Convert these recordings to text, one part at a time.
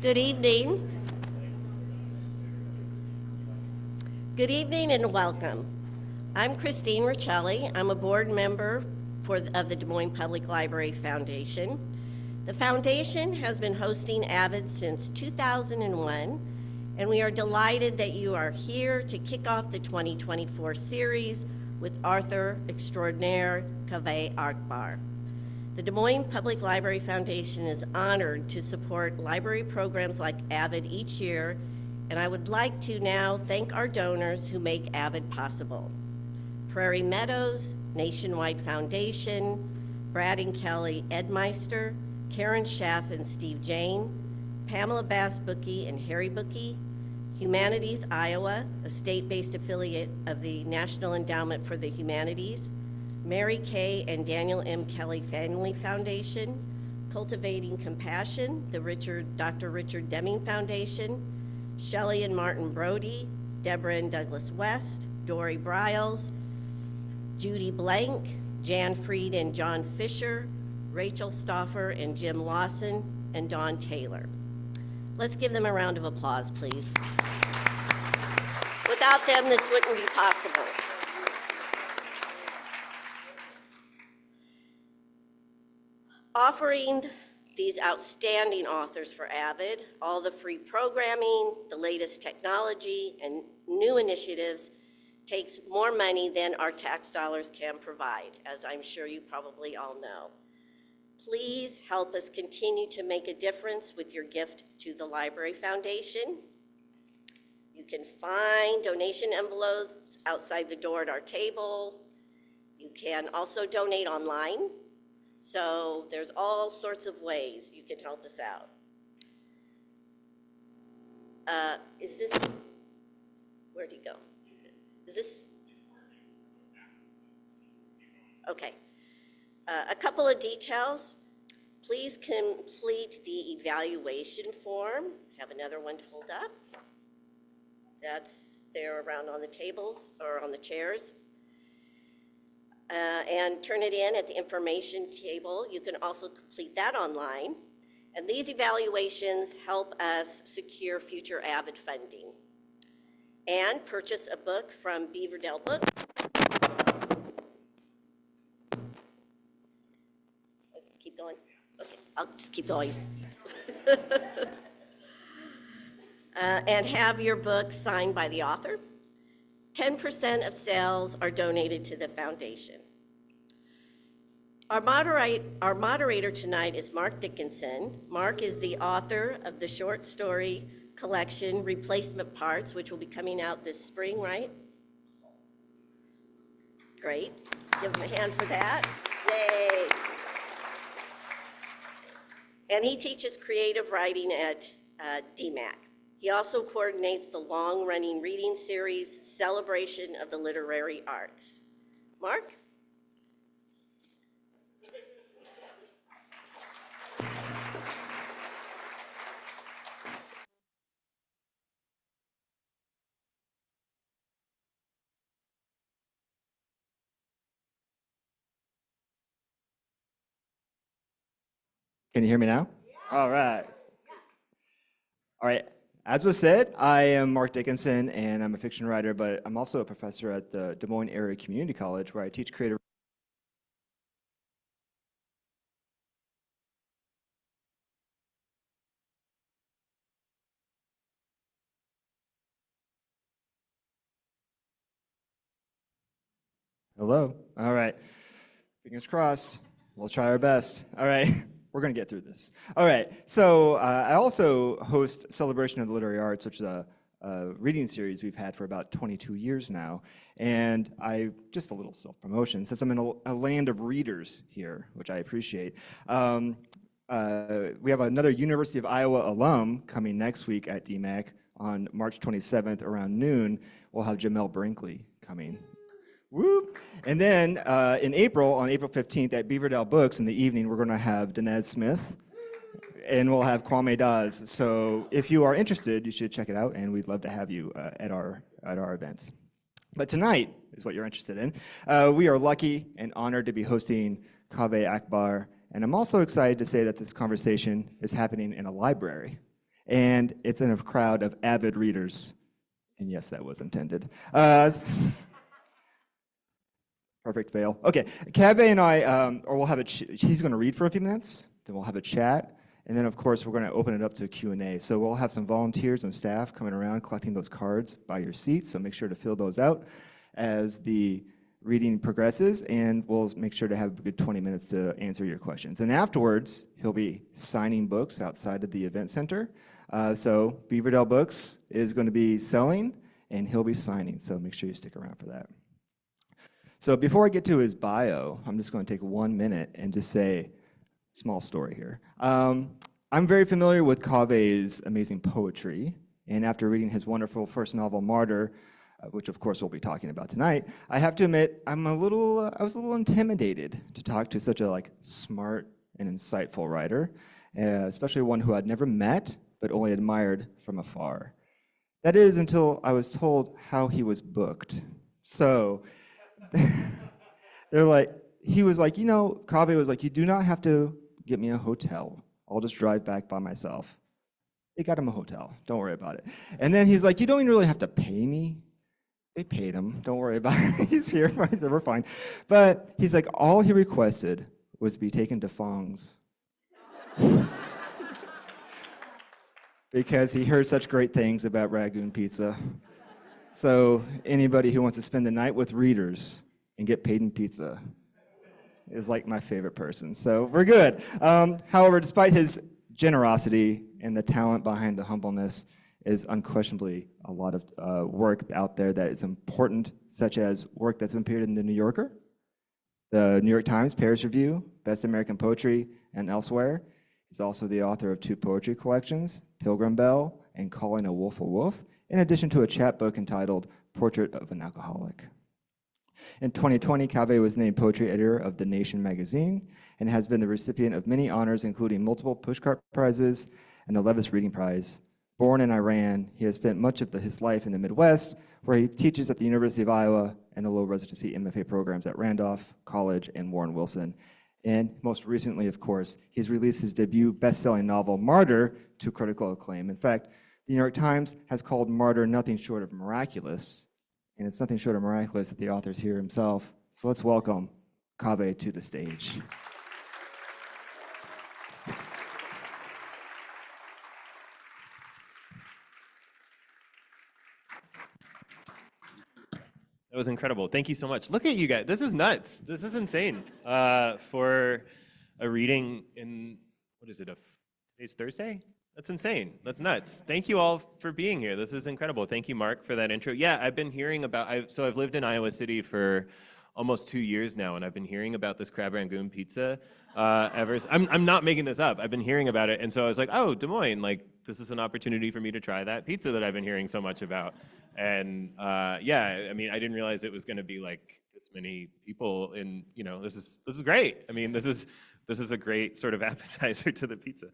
Good evening. Good evening and welcome. I'm Christine Riccelli. I'm a board member of the Des Moines Public Library Foundation. The foundation has been hosting AViD since 2001, and we are delighted that you are here to kick off the 2024 series with author extraordinaire Kaveh Akbar. The Des Moines Public Library Foundation is honored to support library programs like AViD each year, and I would like to now thank our donors who make AViD possible. Prairie Meadows, Nationwide Foundation, Brad and Kelly Edmeister, Karen Schaff and Steve Jane, Pamela Bass Bookie and Harry Bookie, Humanities Iowa, a state-based affiliate of the National Endowment for the Humanities, Mary Kay and Daniel M. Kelly Family Foundation, Cultivating Compassion, the Dr. Richard Deming Foundation, Shelley and Martin Brody, Deborah and Douglas West, Dory Briles, Judy Blank, Jan Freed and John Fisher, Rachel Stauffer and Jim Lawson, and Dawn Taylor. Let's give them a round of applause, please. Without them, this wouldn't be possible. Offering these outstanding authors for AViD, all the free programming, the latest technology, and new initiatives takes more money than our tax dollars can provide, as I'm sure you probably all know. Please help us continue to make a difference with your gift to the Library Foundation. You can find donation envelopes outside the door at our table. You can also donate online. So there's all sorts of ways you can help us out. Is this, where'd he go? Is this? Okay. A couple of details. Please complete the evaluation form. Have another one to hold up. That's there around on the tables or on the chairs. And turn it in at the information table. You can also complete that online. And these evaluations help us secure future AViD funding. And purchase a book from Beaverdale Books. Let's keep going. Okay, I'll just keep going. And have your book signed by the author. 10% of sales are donated to the foundation. Our moderator tonight is Marc Dickinson. Marc is the author of the short story collection, Replacement Parts, which will be coming out this spring, right? Great. Give him a hand for that. Yay. And he teaches creative writing at DMACC. He also coordinates the long-running reading series, Celebration of the Literary Arts. Marc? Can you hear me now? All right. All right. As was said, I am Marc Dickinson, and I'm a fiction writer, but I'm also a professor at the Des Moines Area Community College, where I teach creative. Hello. All right. Fingers crossed. We'll try our best. All right. We're going to get through this. All right. So I also host Celebration of the Literary Arts, which is a reading series we've had for about 22 years now. And just a little self-promotion, since I'm in a land of readers here, which I appreciate. We have another University of Iowa alum coming next week at DMACC on March 27th around noon. We'll have Jamel Brinkley coming. Whoop. And then in April, on April 15th at Beaverdale Books in the evening, we're going to have Danez Smith, and we'll have Kwame Dawes. So if you are interested, you should check it out, and we'd love to have you at our events. But tonight is what you're interested in. We are lucky and honored to be hosting Kaveh Akbar, and I'm also excited to say that this conversation is happening in a library. and it's in a crowd of avid readers. And yes, that was intended. Perfect fail. Okay, Kaveh and I, or we'll have he's going to read for a few minutes, then we'll have a chat, and then of course we're going to open it up to Q&A. So we'll have some volunteers and staff coming around collecting those cards by your seat, so make sure to fill those out as the reading progresses, and we'll make sure to have a good 20 minutes to answer your questions. And afterwards, he'll be signing books outside of the event center. So Beaverdale Books is going to be selling, and he'll be signing, so make sure you stick around for that. So before I get to his bio, I'm just going to take 1 minute and just say, small story here. I'm very familiar with Kaveh's amazing poetry, and after reading his wonderful first novel, Martyr, which of course we'll be talking about tonight, I have to admit I was a little intimidated to talk to such a smart and insightful writer, especially one who I'd never met but only admired from afar. That is until I was told how he was booked. So he was like, Kaveh was like, you do not have to get me a hotel. I'll just drive back by myself. They got him a hotel. Don't worry about it. And then he's like, you don't even really have to pay me. They paid him. Don't worry about it. He's here. We're fine. But he's like, all he requested was to be taken to Fong's. Because he heard such great things about Ragoon pizza. So anybody who wants to spend the night with readers and get paid in pizza is like my favorite person. So we're good. However, despite his generosity and the talent behind the humbleness, is unquestionably a lot of work out there that is important, such as work that's appeared in The New Yorker, the New York Times, Paris Review, Best American Poetry, and elsewhere. He's also the author of 2 poetry collections, Pilgrim Bell and Calling a Wolf, in addition to a chapbook entitled Portrait of an Alcoholic. In 2020, Kaveh was named Poetry Editor of The Nation magazine and has been the recipient of many honors, including multiple Pushcart Prizes and the Levis Reading Prize. Born in Iran, he has spent much of his life in the Midwest, where he teaches at the University of Iowa and the low residency MFA programs at Randolph College and Warren Wilson. And most recently, of course, he's released his debut best-selling novel, Martyr, to critical acclaim. In fact, the New York Times has called Martyr nothing short of miraculous, and it's nothing short of miraculous that the author's here himself. So let's welcome Kaveh to the stage. That was incredible. Thank you so much. Look at you guys. This is nuts. This is insane. For a reading in, what is it, today's Thursday? That's insane. That's nuts. Thank you all for being here. This is incredible. Thank you, Marc, for that intro. Yeah, I've been hearing about, so I've lived in Iowa City for almost 2 years now, and I've been hearing about this crab rangoon pizza I'm not making this up. I've been hearing about it, and so I was like, oh, Des Moines, this is an opportunity for me to try that pizza that I've been hearing so much about. And yeah, I mean, I didn't realize it was going to be this many people in, this is great. I mean, this is a great sort of appetizer to the pizza.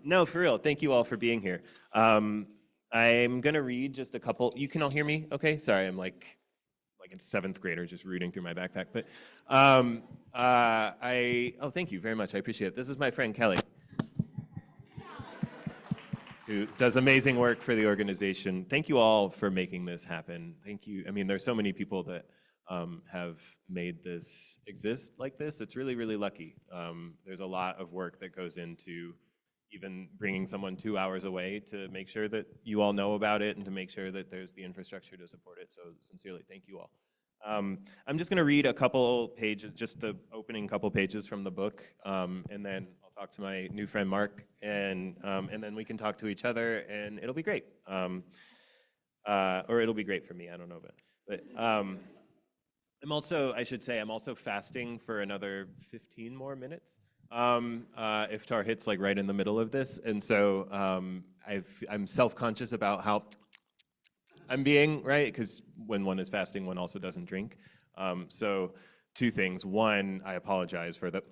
No, for real, thank you all for being here. I'm gonna read just a couple. You can all hear me okay? Sorry, I'm like a 7th grader just reading through my backpack. But oh, thank you very much, I appreciate it. This is my friend Kelly, who does amazing work for the organization. Thank you all for making this happen. Thank you. I mean, there's so many people that have made this exist like this. It's really, really lucky. There's a lot of work that goes into even bringing someone 2 hours away to make sure that you all know about it and to make sure that there's the infrastructure to support it. So sincerely, thank you all. I'm just gonna read a couple pages, just the opening couple pages from the book, and then I'll talk to my new friend Marc, and then we can talk to each other, and it'll be great. Or it'll be great for me, I don't know, but I'm also, I should say, I'm also fasting for another 15 more minutes. Iftar hits right in the middle of this, and so I'm self-conscious about how I'm being, right? Because when one is fasting, one also doesn't drink. So 2 things. 1, I apologize for the,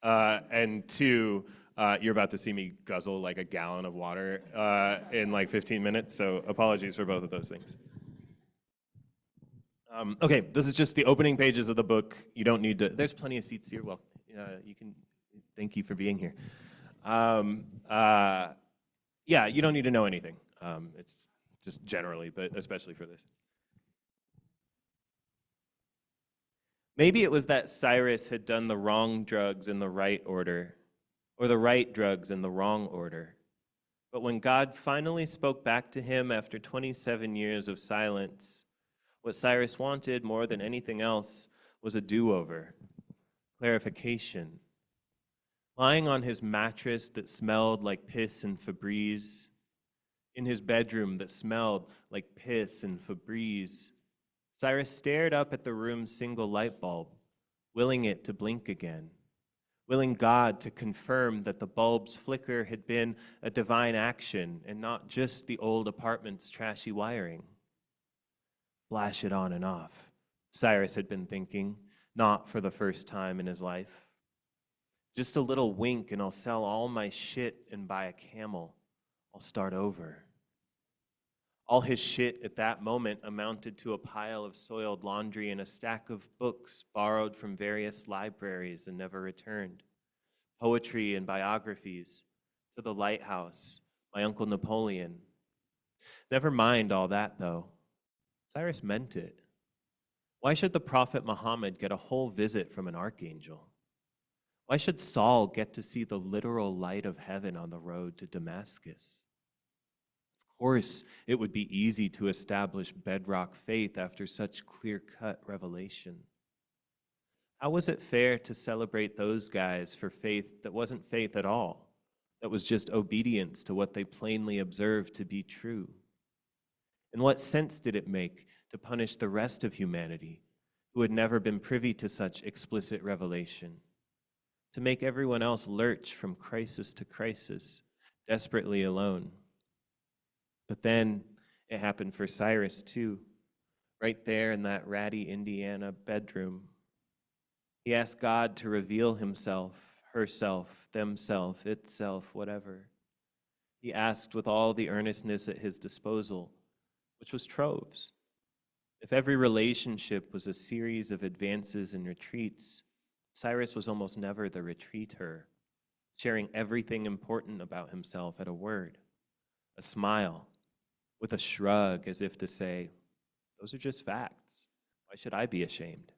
and 2, you're about to see me guzzle a gallon of water in 15 minutes, so apologies for both of those things. Okay, this is just the opening pages of the book. You don't need to, there's plenty of seats here. Well, you can, thank you for being here. Yeah, you don't need to know anything. It's just generally, but especially for this. Maybe it was that Cyrus had done the wrong drugs in the right order, or the right drugs in the wrong order. But when God finally spoke back to him after 27 years of silence, what Cyrus wanted more than anything else was a do-over, clarification. Lying on his mattress that smelled like piss and Febreze, in his bedroom that smelled like piss and Febreze, Cyrus stared up at the room's single light bulb, willing it to blink again, willing God to confirm that the bulb's flicker had been a divine action and not just the old apartment's trashy wiring. Flash it on and off, Cyrus had been thinking, not for the first time in his life. Just a little wink and I'll sell all my shit and buy a camel. I'll start over. All his shit at that moment amounted to a pile of soiled laundry and a stack of books borrowed from various libraries and never returned. Poetry and biographies, To the Lighthouse, My Uncle Napoleon. Never mind all that, though. Cyrus meant it. Why should the Prophet Muhammad get a whole visit from an archangel? Why should Saul get to see the literal light of heaven on the road to Damascus? Of course, it would be easy to establish bedrock faith after such clear-cut revelation. How was it fair to celebrate those guys for faith that wasn't faith at all, that was just obedience to what they plainly observed to be true? And what sense did it make to punish the rest of humanity who had never been privy to such explicit revelation? To make everyone else lurch from crisis to crisis, desperately alone. But then it happened for Cyrus too, right there in that ratty Indiana bedroom. He asked God to reveal himself, herself, themself, itself, whatever. He asked with all the earnestness at his disposal, which was troves. If every relationship was a series of advances and retreats, Cyrus was almost never the retreater, sharing everything important about himself at a word, a smile, with a shrug as if to say, those are just facts. Why should I be ashamed?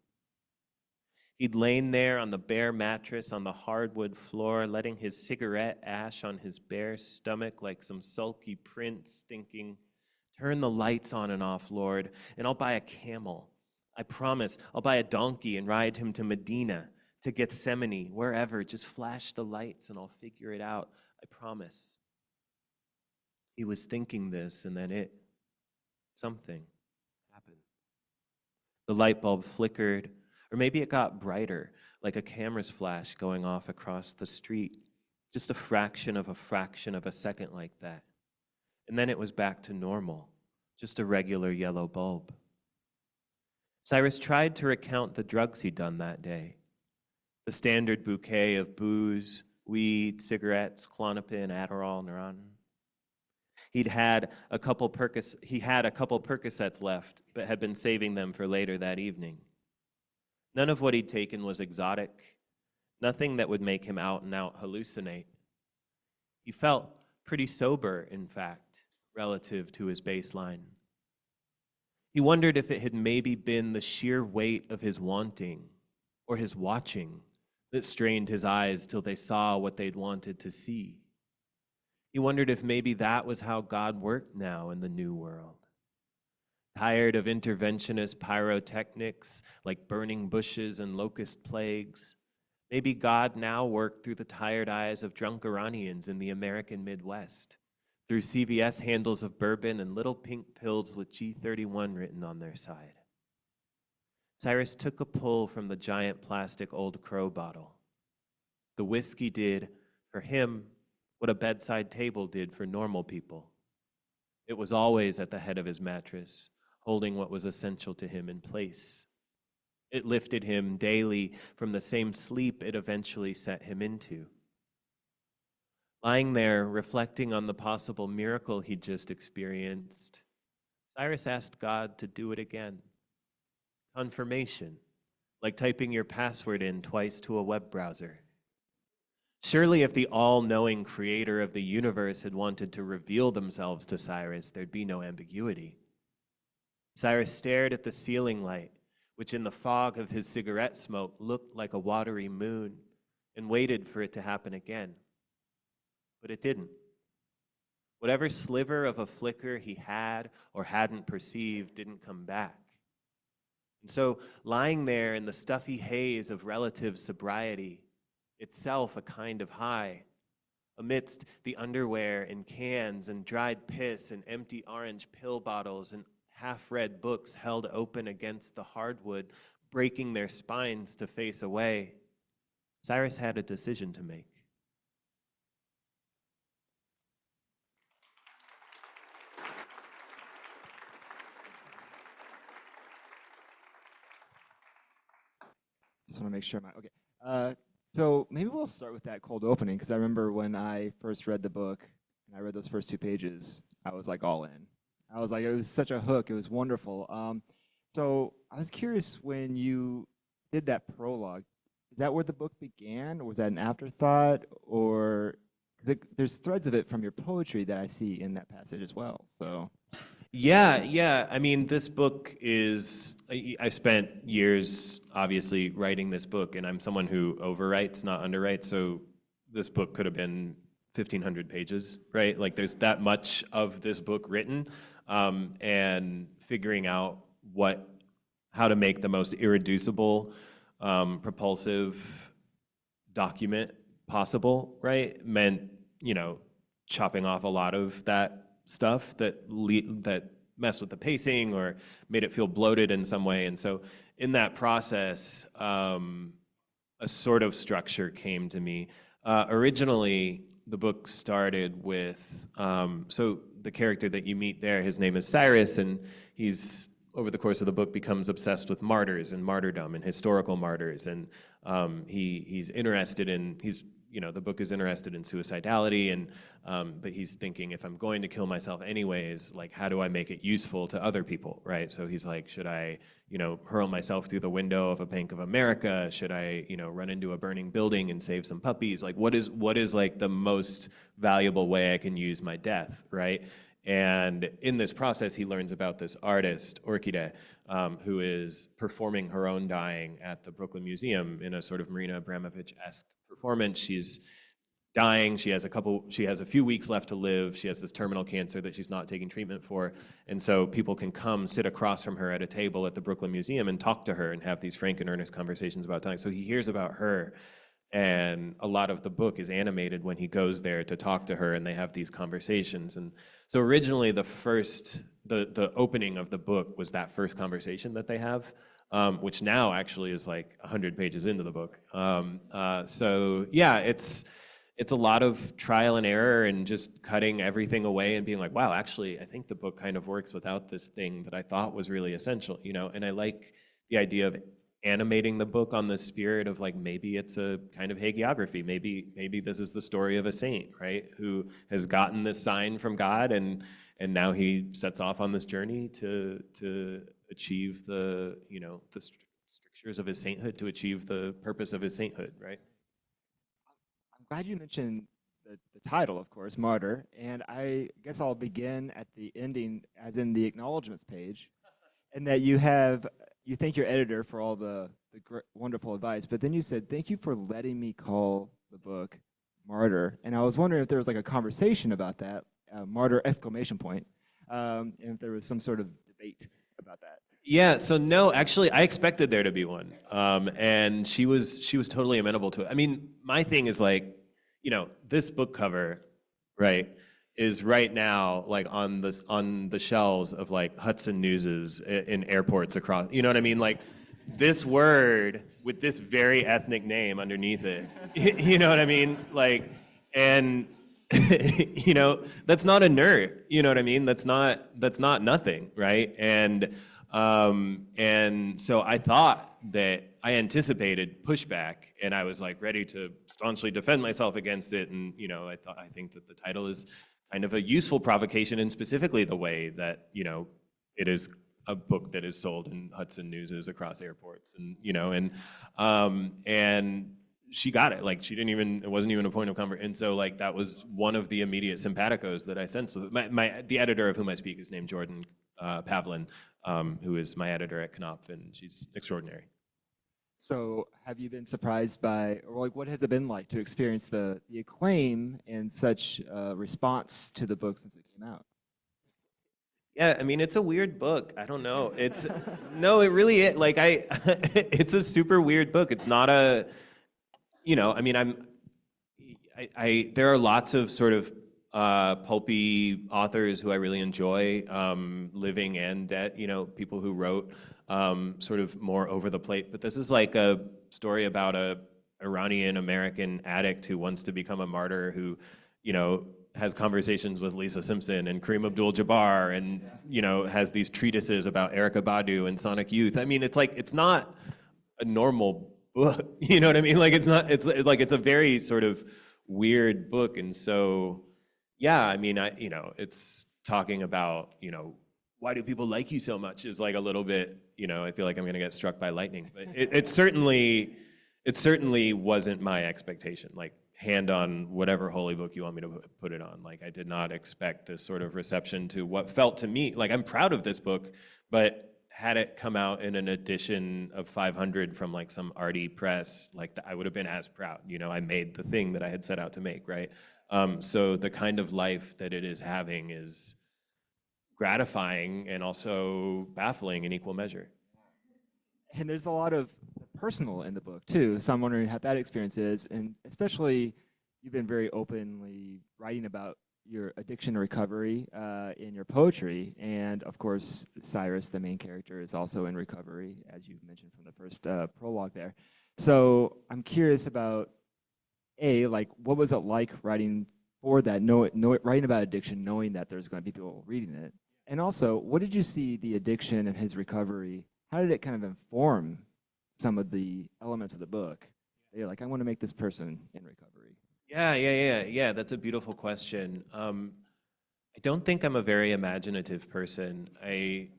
He'd lain there on the bare mattress on the hardwood floor, letting his cigarette ash on his bare stomach like some sulky prince, thinking, turn the lights on and off, Lord, and I'll buy a camel. I promise I'll buy a donkey and ride him to Medina, to Gethsemane, wherever. Just flash the lights and I'll figure it out. I promise. He was thinking this, and then something happened. The light bulb flickered, or maybe it got brighter, like a camera's flash going off across the street. Just a fraction of a second like that. And then it was back to normal, just a regular yellow bulb. Cyrus tried to recount the drugs he'd done that day. The standard bouquet of booze, weed, cigarettes, Klonopin, Adderall, Neurontin. He had a couple Percocets left, but had been saving them for later that evening. None of what he'd taken was exotic, nothing that would make him out and out hallucinate. He felt pretty sober, in fact, relative to his baseline. He wondered if it had maybe been the sheer weight of his wanting or his watching that strained his eyes till they saw what they'd wanted to see. He wondered if maybe that was how God worked now in the new world. Tired of interventionist pyrotechnics like burning bushes and locust plagues, maybe God now worked through the tired eyes of drunk Iranians in the American Midwest, through CVS handles of bourbon and little pink pills with G31 written on their side. Cyrus took a pull from the giant plastic Old Crow bottle. The whiskey did, for him, what a bedside table did for normal people. It was always at the head of his mattress, holding what was essential to him in place. It lifted him daily from the same sleep it eventually set him into. Lying there, reflecting on the possible miracle he'd just experienced, Cyrus asked God to do it again. Confirmation, like typing your password in twice to a web browser. Surely if the all-knowing creator of the universe had wanted to reveal themselves to Cyrus, there'd be no ambiguity. Cyrus stared at the ceiling light, which in the fog of his cigarette smoke looked like a watery moon, and waited for it to happen again. But it didn't. Whatever sliver of a flicker he had or hadn't perceived didn't come back. And so, lying there in the stuffy haze of relative sobriety, itself a kind of high, amidst the underwear and cans and dried piss and empty orange pill bottles and half-read books held open against the hardwood, breaking their spines to face away, Cyrus had a decision to make. Just want to make sure okay. So maybe we'll start with that cold opening, because I remember when I first read the book and I read those first 2 pages, I was like all in. I was like, it was such a hook. It was wonderful. So I was curious, when you did that prologue, is that where the book began, or was that an afterthought, or because there's threads of it from your poetry that I see in that passage as well. So. Yeah. I mean, this book is, I spent years obviously writing this book, and I'm someone who overwrites, not underwrites, so this book could have been 1,500 pages, right? Like, there's that much of this book written, and figuring out how to make the most irreducible, propulsive document possible, right? Meant, chopping off a lot of that stuff that messed with the pacing or made it feel bloated in some way. And so in that process, a sort of structure came to me. Originally, the book started with, so the character that you meet there, his name is Cyrus, and he's, over the course of the book, becomes obsessed with martyrs and martyrdom and historical martyrs. And he's interested in, the book is interested in suicidality, and but he's thinking, if I'm going to kill myself anyways, like, how do I make it useful to other people, right? So he's like, should I, hurl myself through the window of a Bank of America? Should I, run into a burning building and save some puppies? Like, what is like the most valuable way I can use my death, right? And in this process, he learns about this artist, Orchide, who is performing her own dying at the Brooklyn Museum in a sort of Marina Abramovich-esque performance. She's dying. She has a few weeks left to live. She has this terminal cancer that she's not taking treatment for. And so people can come sit across from her at a table at the Brooklyn Museum and talk to her and have these frank and earnest conversations about dying. So he hears about her. And a lot of the book is animated when he goes there to talk to her, and they have these conversations. And so originally the opening of the book was that first conversation that they have, which now actually is like 100 pages into the book. So yeah, it's a lot of trial and error and just cutting everything away and being like, wow, actually, I think the book kind of works without this thing that I thought was really essential, and I like the idea of animating the book on the spirit of, like, maybe it's a kind of hagiography. Maybe this is the story of a saint, right, who has gotten this sign from God, and now he sets off on this journey to achieve the strictures of his sainthood, to achieve the purpose of his sainthood, right? I'm glad you mentioned the title, of course, Martyr, and I guess I'll begin at the ending, as in the acknowledgments page, and that you thank your editor for all the wonderful advice, but then you said, thank you for letting me call the book Martyr. And I was wondering if there was like a conversation about that, Martyr exclamation point, and if there was some sort of debate about that. Yeah, so no, actually, I expected there to be one, and she was totally amenable to it. I mean, my thing is, like, this book cover, right, is right now like on the shelves of like Hudson News's in airports across. You know what I mean? Like, this word with this very ethnic name underneath it. You know what I mean? Like, and that's not a nerd. You know what I mean? That's not nothing, right? And so I thought that I anticipated pushback, and I was like ready to staunchly defend myself against it. And I think that the title is kind of a useful provocation, and specifically the way that it is a book that is sold in Hudson Newses across airports, and she got it. Like it wasn't even a point of comfort. And so like that was one of the immediate simpaticos that I sensed. So the editor of whom I speak is named Jordan Pavlin, who is my editor at Knopf, and she's extraordinary. So have you been surprised by, or like what has it been like to experience the acclaim and such response to the book since it came out? Yeah, I mean, it's a weird book. I don't know. It's, no, it really is. Like it's a super weird book. It's not a, I mean, there are lots of sort of pulpy authors who I really enjoy, living and dead, people who wrote sort of more over the plate. But this is like a story about a Iranian-American addict who wants to become a martyr, who, has conversations with Lisa Simpson and Kareem Abdul-Jabbar, and has these treatises about Erykah Badu and Sonic Youth. I mean, it's not a normal book, you know what I mean? Like it's a very sort of weird book, and so yeah, I mean, it's talking about why do people like you so much is like a little bit, I feel like I'm gonna get struck by lightning, but it certainly wasn't my expectation. Like, hand on whatever holy book you want me to put it on. Like, I did not expect this sort of reception to what felt to me, like, I'm proud of this book, but had it come out in an edition of 500 from like some arty press, like I would have been as proud. I made the thing that I had set out to make, right? So the kind of life that it is having is gratifying and also baffling in equal measure. And there's a lot of personal in the book too, so I'm wondering how that experience is, and especially you've been very openly writing about your addiction recovery in your poetry, and of course Cyrus, the main character, is also in recovery, as you mentioned from the first prologue there. So I'm curious about like what was it like writing for that, writing about addiction, knowing that there's going to be people reading it, and also what did you see the addiction and his recovery, how did it kind of inform some of the elements of the book? You're like, I want to make this person in recovery. Yeah. That's a beautiful question. I don't think I'm a very imaginative person.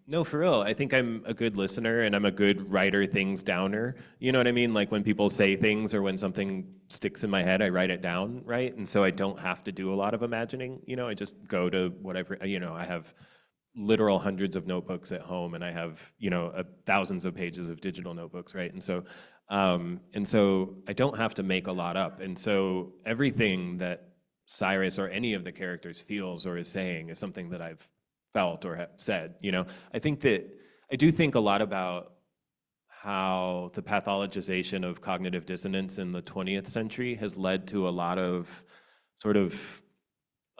No, for real. I think I'm a good listener and I'm a good writer things downer. You know what I mean? Like when people say things or when something sticks in my head, I write it down, right? And so I don't have to do a lot of imagining. I just go to whatever. I have literal hundreds of notebooks at home, and I have thousands of pages of digital notebooks, right? And so I don't have to make a lot up, and so everything that Cyrus or any of the characters feels or is saying is something that I've felt or have said. I do think a lot about how the pathologization of cognitive dissonance in the 20th century has led to a lot of sort of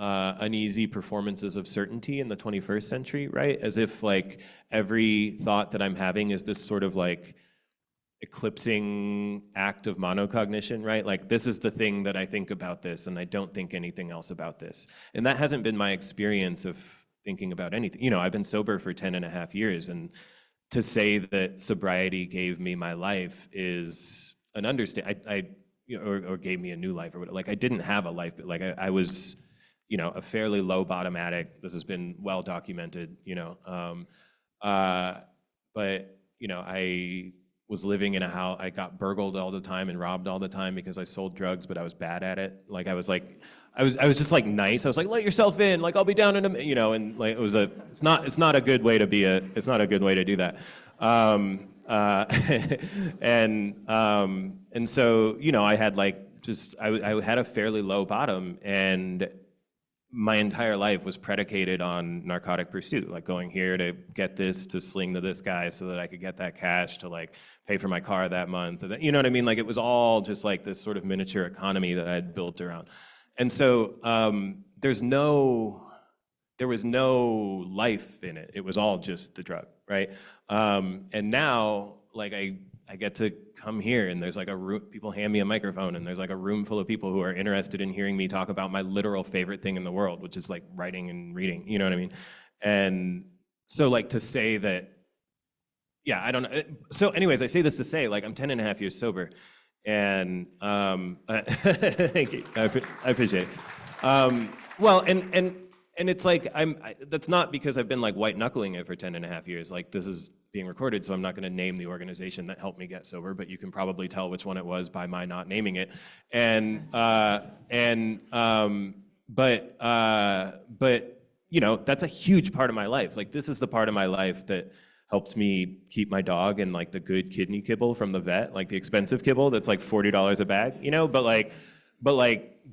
uneasy performances of certainty in the 21st century, right? As if like every thought that I'm having is this sort of like eclipsing act of monocognition, right? Like this is the thing that I think about this and I don't think anything else about this. And that hasn't been my experience of thinking about anything. I've been sober for 10.5 years, and to say that sobriety gave me my life is an understatement. Or gave me a new life or whatever. Like I didn't have a life, but like I was a fairly low bottom addict. This has been well documented, but I was living in a house. I got burgled all the time and robbed all the time because I sold drugs, but I was bad at it. Like I was just like nice. I was like, let yourself in. Like I'll be down in a, and like it's not a good way to be it's not a good way to do that. And so I had like I had a fairly low bottom, and my entire life was predicated on narcotic pursuit, like going here to get this, to sling to this guy so that I could get that cash to like pay for my car that month. You know what I mean? Like it was all just like this sort of miniature economy that I had built around. And so there was no life in it. It was all just the drug, right? And now like I get to come here and there's like a room, people hand me a microphone and there's like a room full of people who are interested in hearing me talk about my literal favorite thing in the world, which is like writing and reading, you know what I mean? And so like to say that, yeah, I don't know. So anyways, I say this to say like I'm 10.5 years sober, and thank you, I appreciate it. Well, and and it's like, that's not because I've been like white knuckling it for 10 and a half years. Like, this is being recorded, so I'm not gonna name the organization that helped me get sober, but you can probably tell which one it was by my not naming it. But you know, that's a huge part of my life. Like, this is the part of my life that helps me keep my dog and like the good kidney kibble from the vet, like the expensive kibble that's like $40 a bag, you know, but like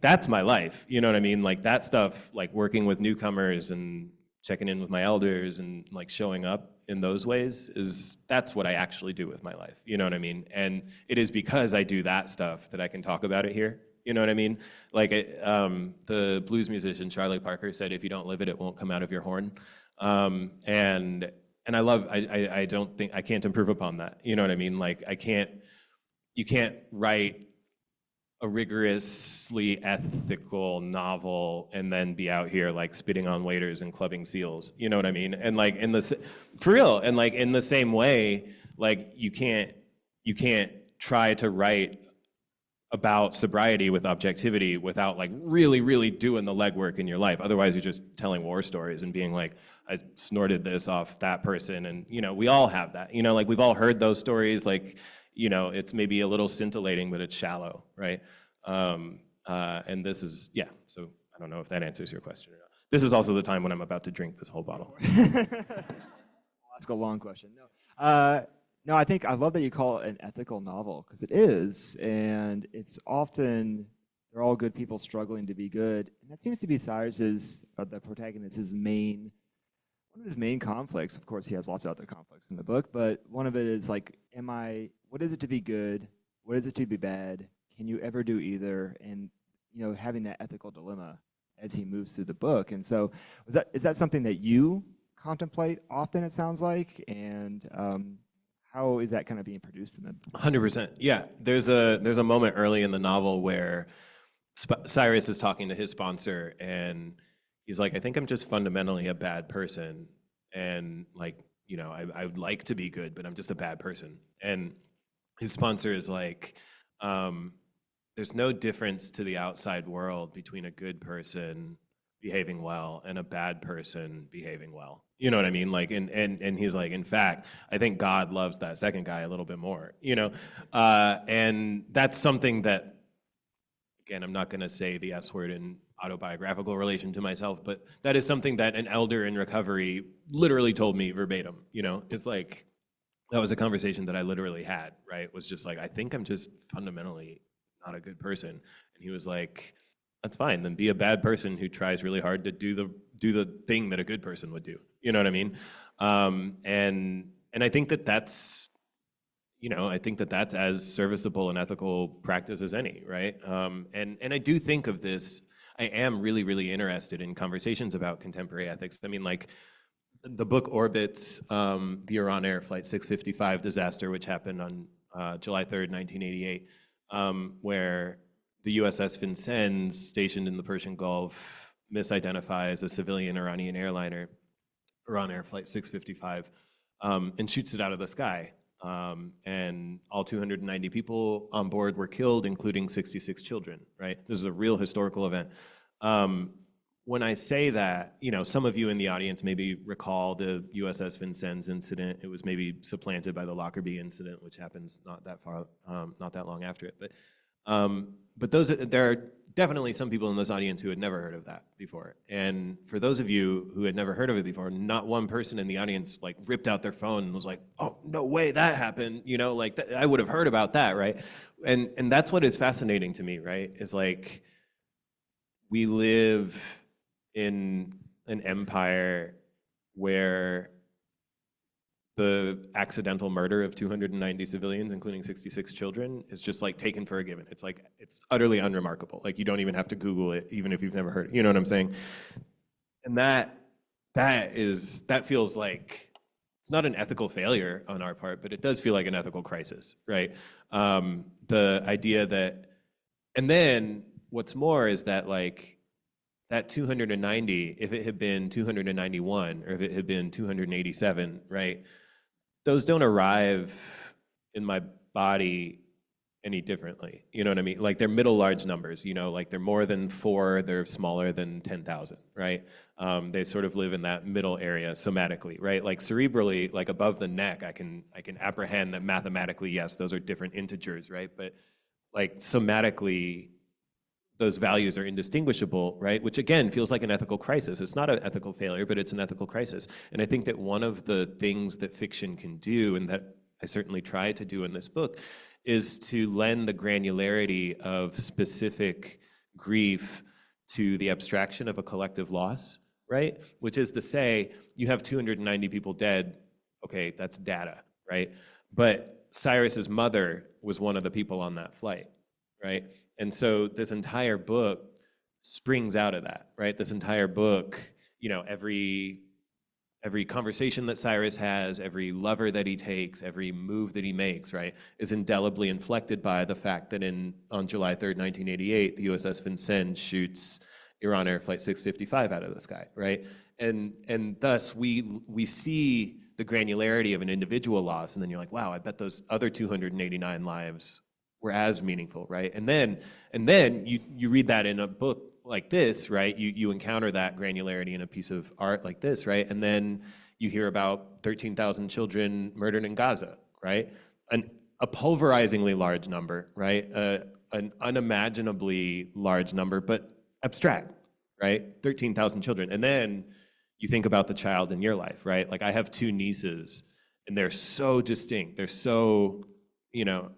that's my life, you know what I mean? Like that stuff, like working with newcomers and checking in with my elders and like showing up in those ways that's what I actually do with my life, you know what I mean? And it is because I do that stuff that I can talk about it here, you know what I mean? Like the blues musician Charlie Parker said, if you don't live it, it won't come out of your horn. And I don't think, I can't improve upon that. You know what I mean? Like you can't write a rigorously ethical novel and then be out here like spitting on waiters and clubbing seals. You know what I mean? And like for real, and like in the same way, like you can't try to write about sobriety with objectivity without like really, really doing the legwork in your life. Otherwise, you're just telling war stories and being like, I snorted this off that person. And, you know, we all have that. You know, like we've all heard those stories. Like, you know, it's maybe a little scintillating, but it's shallow, right? And this is, yeah. So I don't know if that answers your question or not. This is also the time when I'm about to drink this whole bottle. I'll ask a long question. No, I think I love that you call it an ethical novel, because it is, and it's often, they're all good people struggling to be good, and that seems to be Cyrus's, the protagonist's one of his main conflicts. Of course, he has lots of other conflicts in the book, but one of it is like, what is it to be good? What is it to be bad? Can you ever do either? And, you know, having that ethical dilemma as he moves through the book. And so, is that something that you contemplate often, it sounds like? And how is that kind of being produced in the 100%. Yeah, there's a moment early in the novel where Cyrus is talking to his sponsor, and he's like, I think I'm just fundamentally a bad person, and like, you know, I would like to be good, but I'm just a bad person. And his sponsor is like, there's no difference to the outside world between a good person behaving well and a bad person behaving well. You know what I mean? Like, and he's like, in fact, I think God loves that second guy a little bit more, you know? And that's something that, again, I'm not gonna say the S word in autobiographical relation to myself, but that is something that an elder in recovery literally told me verbatim, you know? It's like, that was a conversation that I literally had, right? Was just like, I think I'm just fundamentally not a good person. And he was like, that's fine, then be a bad person who tries really hard to do the thing that a good person would do. You know what I mean? And I think that's, you know, I think that's as serviceable and ethical practice as any, right? And I do think of this, I am really, really interested in conversations about contemporary ethics. I mean, like, the book orbits the Iran Air Flight 655 disaster, which happened on July 3rd, 1988, where the USS Vincennes, stationed in the Persian Gulf, misidentifies a civilian Iranian airliner, Iran Air Flight 655, and shoots it out of the sky. And all 290 people on board were killed, including 66 children, right? This is a real historical event. When I say that, you know, some of you in the audience maybe recall the USS Vincennes incident. It was maybe supplanted by the Lockerbie incident, which happens not that long after it. But there are definitely some people in this audience who had never heard of that before. And for those of you who had never heard of it before, not one person in the audience like ripped out their phone and was like, oh, no way that happened. You know, like I would have heard about that, right? And that's what is fascinating to me, right? Is like, we live in an empire where the accidental murder of 290 civilians, including 66 children, is just like taken for a given. It's like, it's utterly unremarkable. Like, you don't even have to Google it, even if you've never heard it. You know what I'm saying? And that feels like, it's not an ethical failure on our part, but it does feel like an ethical crisis, right? The idea that, and then what's more is that like, that 290, if it had been 291, or if it had been 287, right? Those don't arrive in my body any differently. You know what I mean? Like they're middle large numbers, you know, like they're more than 4, they're smaller than 10,000, right? They sort of live in that middle area somatically, right? Like cerebrally, like above the neck, I can apprehend that mathematically, yes, those are different integers, right? But like somatically, those values are indistinguishable, right? Which again feels like an ethical crisis. It's not an ethical failure, but it's an ethical crisis. And I think that one of the things that fiction can do, and that I certainly try to do in this book, is to lend the granularity of specific grief to the abstraction of a collective loss, right? Which is to say, you have 290 people dead, okay, that's data, right? But Cyrus's mother was one of the people on that flight, right? And so this entire book springs out of that, right? This entire book, you know, every conversation that Cyrus has, every lover that he takes, every move that he makes, right, is indelibly inflected by the fact that on July 3rd, 1988, the USS Vincennes shoots Iran Air Flight 655 out of the sky, right? And thus we see the granularity of an individual loss, and then you're like, wow, I bet those other 289 lives were as meaningful, right? And then you read that in a book like this, right? You encounter that granularity in a piece of art like this, right? And then you hear about 13,000 children murdered in Gaza, right? A pulverizingly large number, right? An unimaginably large number, but abstract, right? 13,000 children. And then you think about the child in your life, right? Like I have 2 nieces, and they're so distinct. They're so, you know,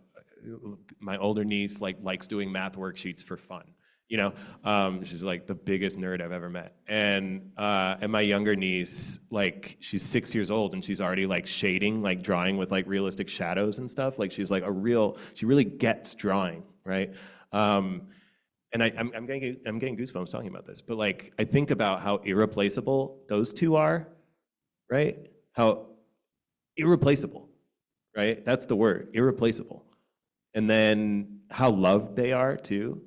my older niece likes doing math worksheets for fun. You know, she's like the biggest nerd I've ever met. And my younger niece, like she's 6 years old and she's already like shading, like drawing with like realistic shadows and stuff. Like she's like she really gets drawing, right? And I'm getting goosebumps talking about this, but like I think about how irreplaceable those 2 are, right? How irreplaceable, right? That's the word, irreplaceable. And then how loved they are too.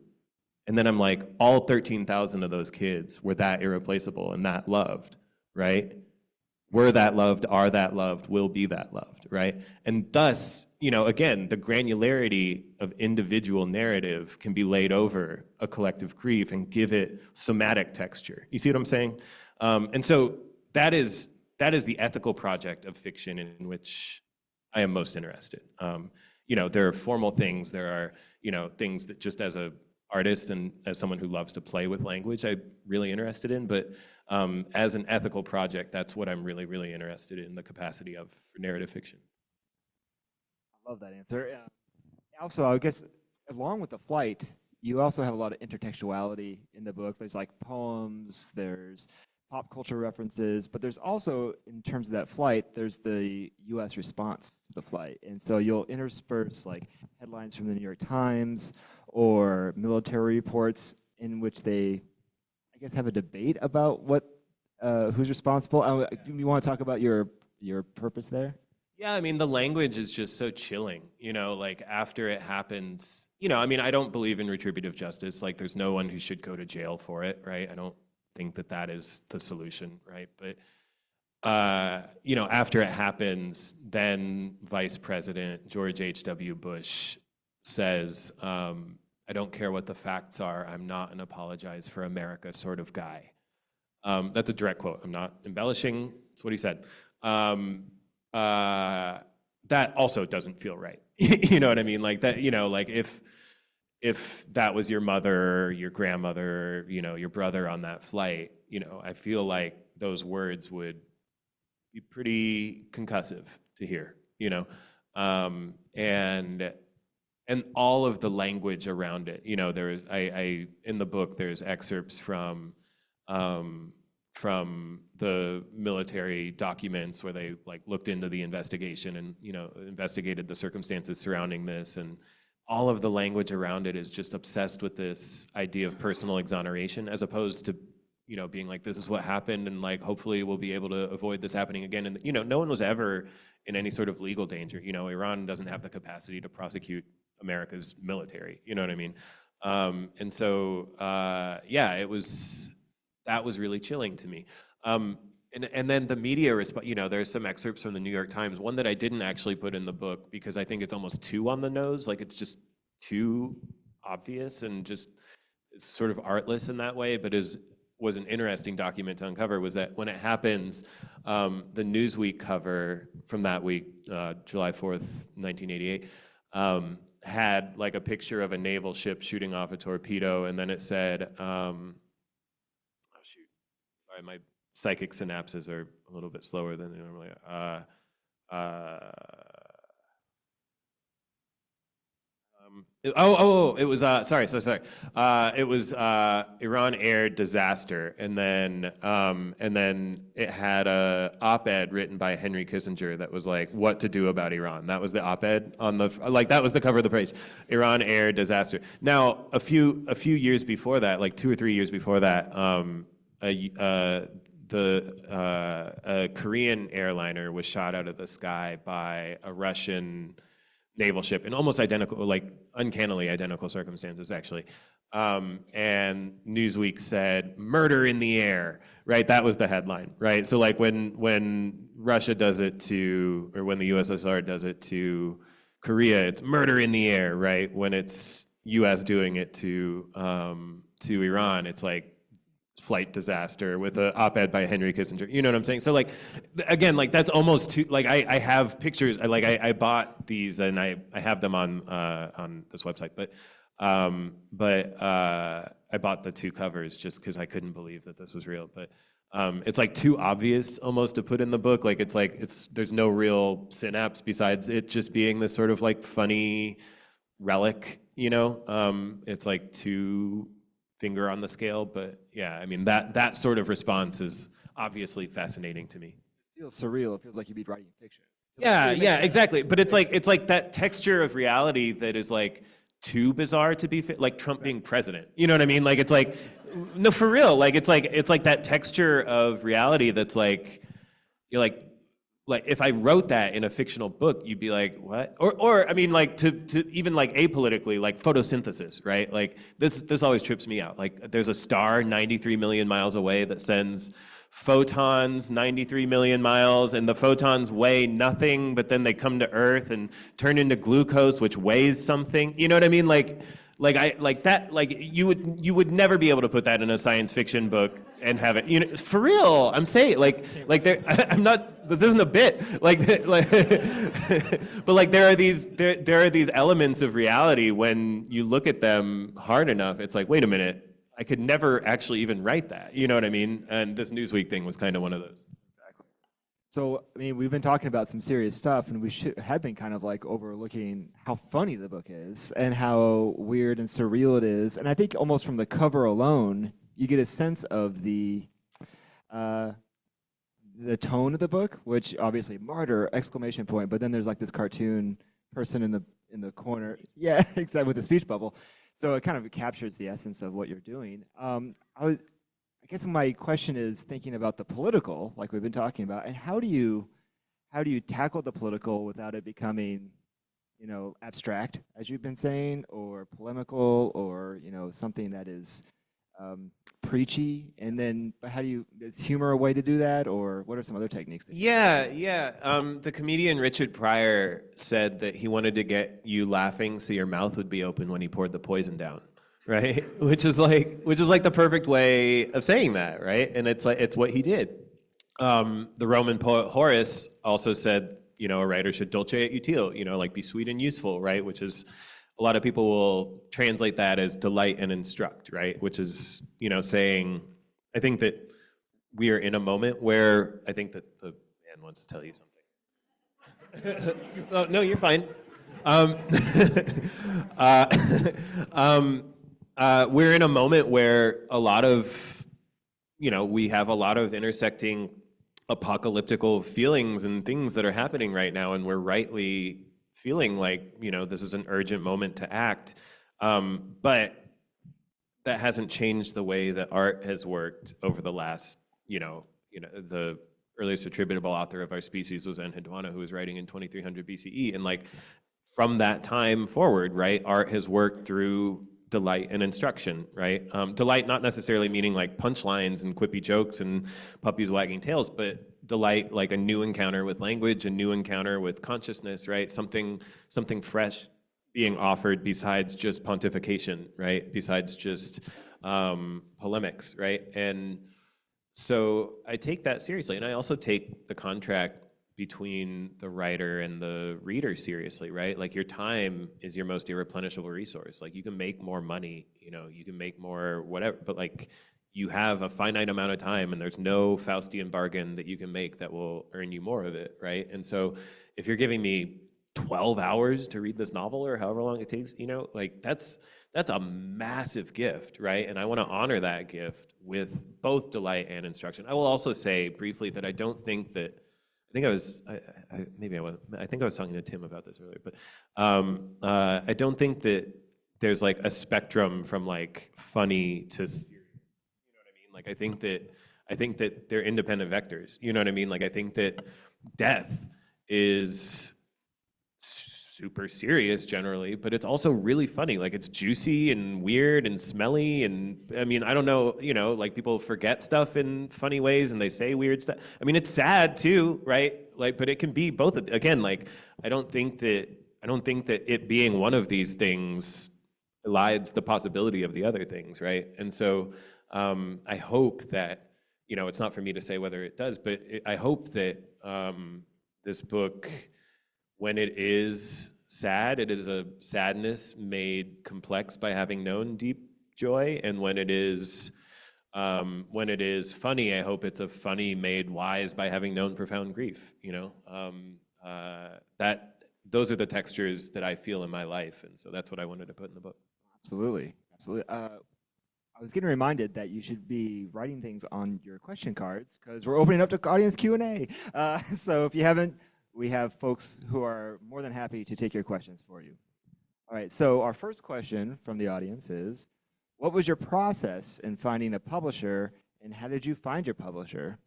And then I'm like, all 13,000 of those kids were that irreplaceable and that loved, right? Were that loved, are that loved, will be that loved, right? And thus, you know, again, the granularity of individual narrative can be laid over a collective grief and give it somatic texture. You see what I'm saying? And so that is the ethical project of fiction in which I am most interested. You know, there are formal things, there are, you know, things that just as a artist and as someone who loves to play with language, I'm really interested in, but as an ethical project, that's what I'm really, really interested in, the capacity of for narrative fiction. I love that answer. Also, I guess along with the flight, you also have a lot of intertextuality in the book. There's like poems, there's pop culture references, but there's also, in terms of that flight, there's the US response to the flight. And so you'll intersperse like headlines from the New York Times or military reports in which they, I guess, have a debate about who's responsible. You want to talk about your purpose there? Yeah, I mean, the language is just so chilling, you know, like after it happens, you know, I mean, I don't believe in retributive justice. Like there's no one who should go to jail for it, right? I don't think that is the solution, right? But, you know, after it happens, then Vice President George H.W. Bush says, I don't care what the facts are, I'm not an apologize for America sort of guy. That's a direct quote, I'm not embellishing, that's what he said. That also doesn't feel right. You know what I mean? Like that, you know, like if that was your mother, your grandmother, you know, your brother on that flight, you know, I feel like those words would be pretty concussive to hear, you know, and all of the language around it, you know, there's I in the book there's excerpts from the military documents where they like looked into the investigation and, you know, investigated the circumstances surrounding this, and all of the language around it is just obsessed with this idea of personal exoneration, as opposed to, you know, being like, this is what happened, and like, hopefully we'll be able to avoid this happening again. And, you know, no one was ever in any sort of legal danger. You know, Iran doesn't have the capacity to prosecute America's military, you know what I mean? And so, yeah, that was really chilling to me. And then the media response, you know, there's some excerpts from the New York Times, one that I didn't actually put in the book because I think it's almost too on the nose. Like it's just too obvious and just sort of artless in that way, but was an interesting document to uncover, was that when it happens, the Newsweek cover from that week, July 4th, 1988, had like a picture of a naval ship shooting off a torpedo, and then it said, oh shoot, sorry, my psychic synapses are a little bit slower than they normally are. It was sorry. It was Iran air disaster, and then it had a op-ed written by Henry Kissinger that was like, what to do about Iran. That was the op-ed on the that was the cover of the page. Iran air disaster. Now a few years before that, like 2 or 3 years before that, a Korean airliner was shot out of the sky by a Russian naval ship in almost identical, like uncannily identical circumstances, actually. And Newsweek said, "Murder in the air," right? That was the headline, right? So like when Russia does it to, or when the USSR does it to Korea, it's murder in the air, right? When it's US doing it to Iran, it's like flight disaster with an op-ed by Henry Kissinger. You know what I'm saying? So like, again, like that's almost too, like I have pictures, I bought these and I have them on this website, but I bought the 2 covers just because I couldn't believe that this was real. But it's like too obvious almost to put in the book. Like there's no real synapse besides it just being this sort of like funny relic, you know? It's like too finger on the scale, but yeah, I mean that sort of response is obviously fascinating to me. It feels surreal. It feels like you'd be writing fiction. Yeah, exactly. But it's like that texture of reality that is like too bizarre to be like Trump being president. You know what I mean? Like it's like, no, for real. Like it's like that texture of reality that's like, you're like if I wrote that in a fictional book, you'd be like, what? Or I mean, like to even like apolitically, like photosynthesis, right? Like this always trips me out. Like there's a star 93 million miles away that sends photons 93 million miles, and the photons weigh nothing, but then they come to Earth and turn into glucose, which weighs something. You know what I mean? Like you would never be able to put that in a science fiction book and have it, you know, for real. I'm saying like there, I'm not, this isn't a bit like but like there are these elements of reality when you look at them hard enough, it's like, wait a minute, I could never actually even write that. You know what I mean? And this Newsweek thing was kind of one of those. So, I mean, we've been talking about some serious stuff, and we have been kind of like overlooking how funny the book is and how weird and surreal it is. And I think almost from the cover alone, you get a sense of the tone of the book, which obviously Martyr, exclamation point, but then there's like this cartoon person in the corner. Yeah, exactly, with the speech bubble. So it kind of captures the essence of what you're doing. I guess my question is thinking about the political, like we've been talking about, and how do you tackle the political without it becoming, you know, abstract, as you've been saying, or polemical, or, you know, something that is preachy? And then, but is humor a way to do that, or what are some other techniques? Yeah. The comedian Richard Pryor said that he wanted to get you laughing so your mouth would be open when he poured the poison down. Right, which is like the perfect way of saying that, right? And it's what he did. The Roman poet Horace also said, you know, a writer should dulce et utile, you know, like be sweet and useful, right? Which is, a lot of people will translate that as delight and instruct, right? Which is, you know, saying, I think that we are in a moment where I think that the man wants to tell you something. Oh, no, you're fine. We're in a moment where a lot of, you know, we have a lot of intersecting apocalyptical feelings and things that are happening right now, and we're rightly feeling like, you know, this is an urgent moment to act. But that hasn't changed the way that art has worked over the last, you know, the earliest attributable author of our species was Enheduanna, who was writing in 2300 BCE, and like from that time forward, right, art has worked through delight and instruction, right? Delight not necessarily meaning like punchlines and quippy jokes and puppies wagging tails, but delight like a new encounter with language, a new encounter with consciousness, right? Something fresh. being offered besides just pontification, right? Besides just polemics, right? And so I take that seriously, and I also take the contract between the writer and the reader seriously, right? Like your time is your most irreplenishable resource. Like you can make more money, you know, you can make more whatever, but like you have a finite amount of time and there's no Faustian bargain that you can make that will earn you more of it, right? And so if you're giving me 12 hours to read this novel or however long it takes, you know, like that's a massive gift, right? And I want to honor that gift with both delight and instruction. I will also say briefly that I don't think that, I think I was, I think I was talking to Tim about this earlier, but I don't think that there's like a spectrum from like funny to serious. You know what I mean? Like I think that they're independent vectors. You know what I mean? Like I think that death is super serious generally, but it's also really funny. Like it's juicy and weird and smelly, and I mean, I don't know, you know, like people forget stuff in funny ways and they say weird stuff. I mean, it's sad too, right? Like, but it can be both. Again, like I don't think that it being one of these things elides the possibility of the other things, right? And so I hope that, you know, it's not for me to say whether it does, but I hope that this book, when it is sad, it is a sadness made complex by having known deep joy, and when it is funny, I hope it's a funny made wise by having known profound grief. You know, those are the textures that I feel in my life, and so that's what I wanted to put in the book. Absolutely, absolutely. I was getting reminded that you should be writing things on your question cards because we're opening up to audience Q&A. So if you haven't, we have folks who are more than happy to take your questions for you. All right, so our first question from the audience is, what was your process in finding a publisher, and how did you find your publisher?